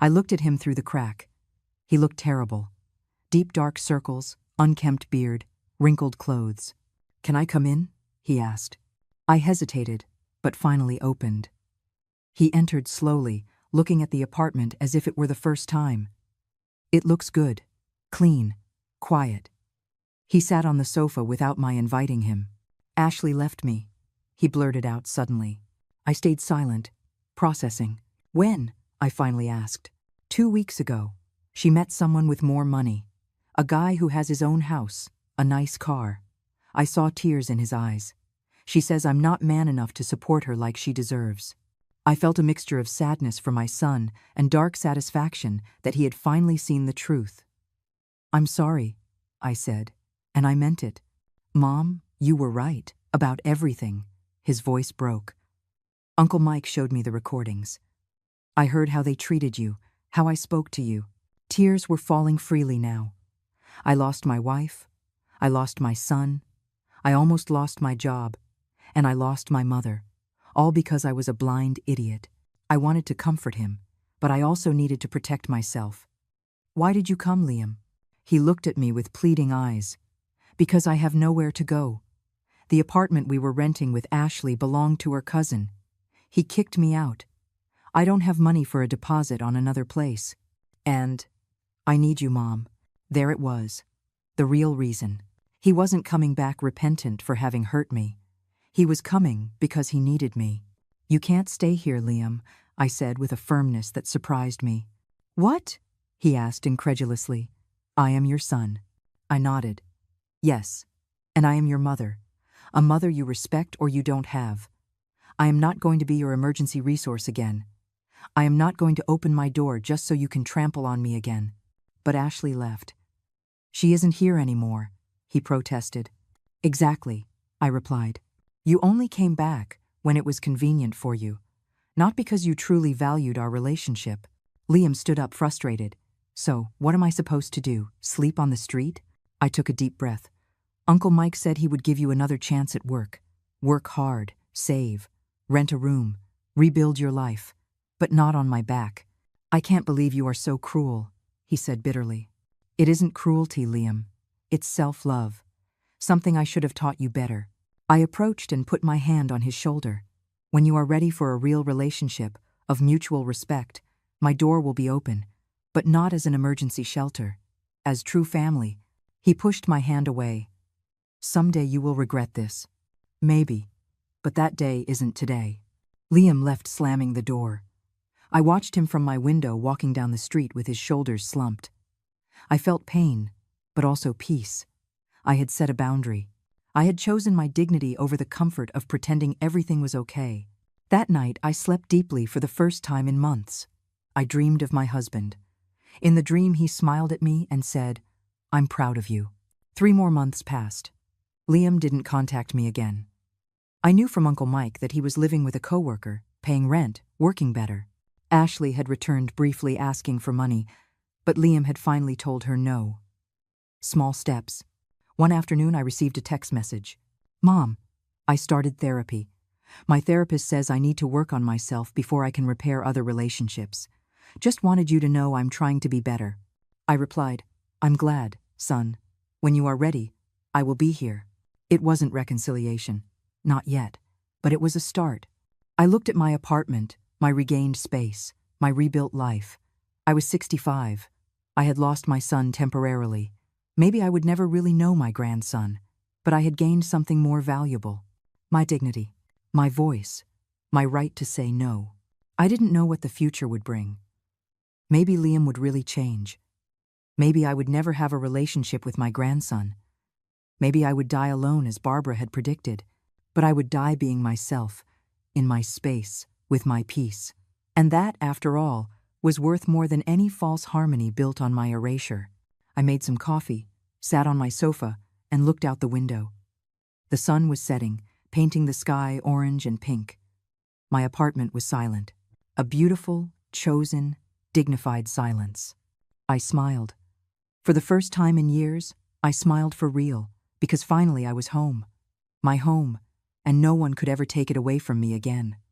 I looked at him through the crack. He looked terrible. Deep dark circles, unkempt beard, wrinkled clothes. Can I come in? He asked. I hesitated, but finally opened. He entered slowly, looking at the apartment as if it were the first time. It looks good, clean, quiet. He sat on the sofa without my inviting him. Ashley left me, he blurted out suddenly. I stayed silent, processing. When? I finally asked. 2 weeks ago. She met someone with more money. A guy who has his own house, a nice car. I saw tears in his eyes. She says I'm not man enough to support her like she deserves. I felt a mixture of sadness for my son and dark satisfaction that he had finally seen the truth. I'm sorry, I said, and I meant it. Mom, you were right, about everything. His voice broke. Uncle Mike showed me the recordings. I heard how they treated you, how I spoke to you. Tears were falling freely now. I lost my wife. I lost my son. I almost lost my job. And I lost my mother. All because I was a blind idiot. I wanted to comfort him, but I also needed to protect myself. Why did you come, Liam? He looked at me with pleading eyes. Because I have nowhere to go. The apartment we were renting with Ashley belonged to her cousin. He kicked me out. I don't have money for a deposit on another place. And I need you, Mom. There it was. The real reason. He wasn't coming back repentant for having hurt me. He was coming because he needed me. You can't stay here, Liam, I said with a firmness that surprised me. What? He asked incredulously. I am your son. I nodded. Yes, and I am your mother. A mother you respect or you don't have. I am not going to be your emergency resource again. I am not going to open my door just so you can trample on me again. But Ashley left. She isn't here anymore, he protested. Exactly, I replied. You only came back when it was convenient for you, not because you truly valued our relationship. Liam stood up frustrated. So, what am I supposed to do? Sleep on the street? I took a deep breath. Uncle Mike said he would give you another chance at work. Work hard, save, rent a room, rebuild your life, but not on my back. I can't believe you are so cruel, he said bitterly. It isn't cruelty, Liam. It's self-love. Something I should have taught you better. I approached and put my hand on his shoulder. When you are ready for a real relationship, of mutual respect, my door will be open, but not as an emergency shelter. As true family. He pushed my hand away. Someday you will regret this. Maybe. But that day isn't today. Liam left slamming the door. I watched him from my window walking down the street with his shoulders slumped. I felt pain, but also peace. I had set a boundary. I had chosen my dignity over the comfort of pretending everything was okay. That night, I slept deeply for the first time in months. I dreamed of my husband. In the dream, he smiled at me and said, I'm proud of you. 3 more months passed. Liam didn't contact me again. I knew from Uncle Mike that he was living with a coworker, paying rent, working better. Ashley had returned briefly asking for money, But Liam had finally told her no. Small steps. One afternoon I received a text message. Mom, I started therapy. My therapist says I need to work on myself before I can repair other relationships. Just wanted you to know I'm trying to be better. I replied, I'm glad, son. When you are ready, I will be here. It wasn't reconciliation. Not yet. But it was a start. I looked at my apartment, my regained space, my rebuilt life. I was 65. I had lost my son temporarily. Maybe I would never really know my grandson, but I had gained something more valuable. My dignity, my voice, my right to say no. I didn't know what the future would bring. Maybe Liam would really change. Maybe I would never have a relationship with my grandson. Maybe I would die alone as Barbara had predicted, but I would die being myself, in my space, with my peace. And that, after all, was worth more than any false harmony built on my erasure. I made some coffee, sat on my sofa, and looked out the window. The sun was setting, painting the sky orange and pink. My apartment was silent. A beautiful, chosen, dignified silence. I smiled. For the first time in years, I smiled for real, because finally I was home. My home, and no one could ever take it away from me again.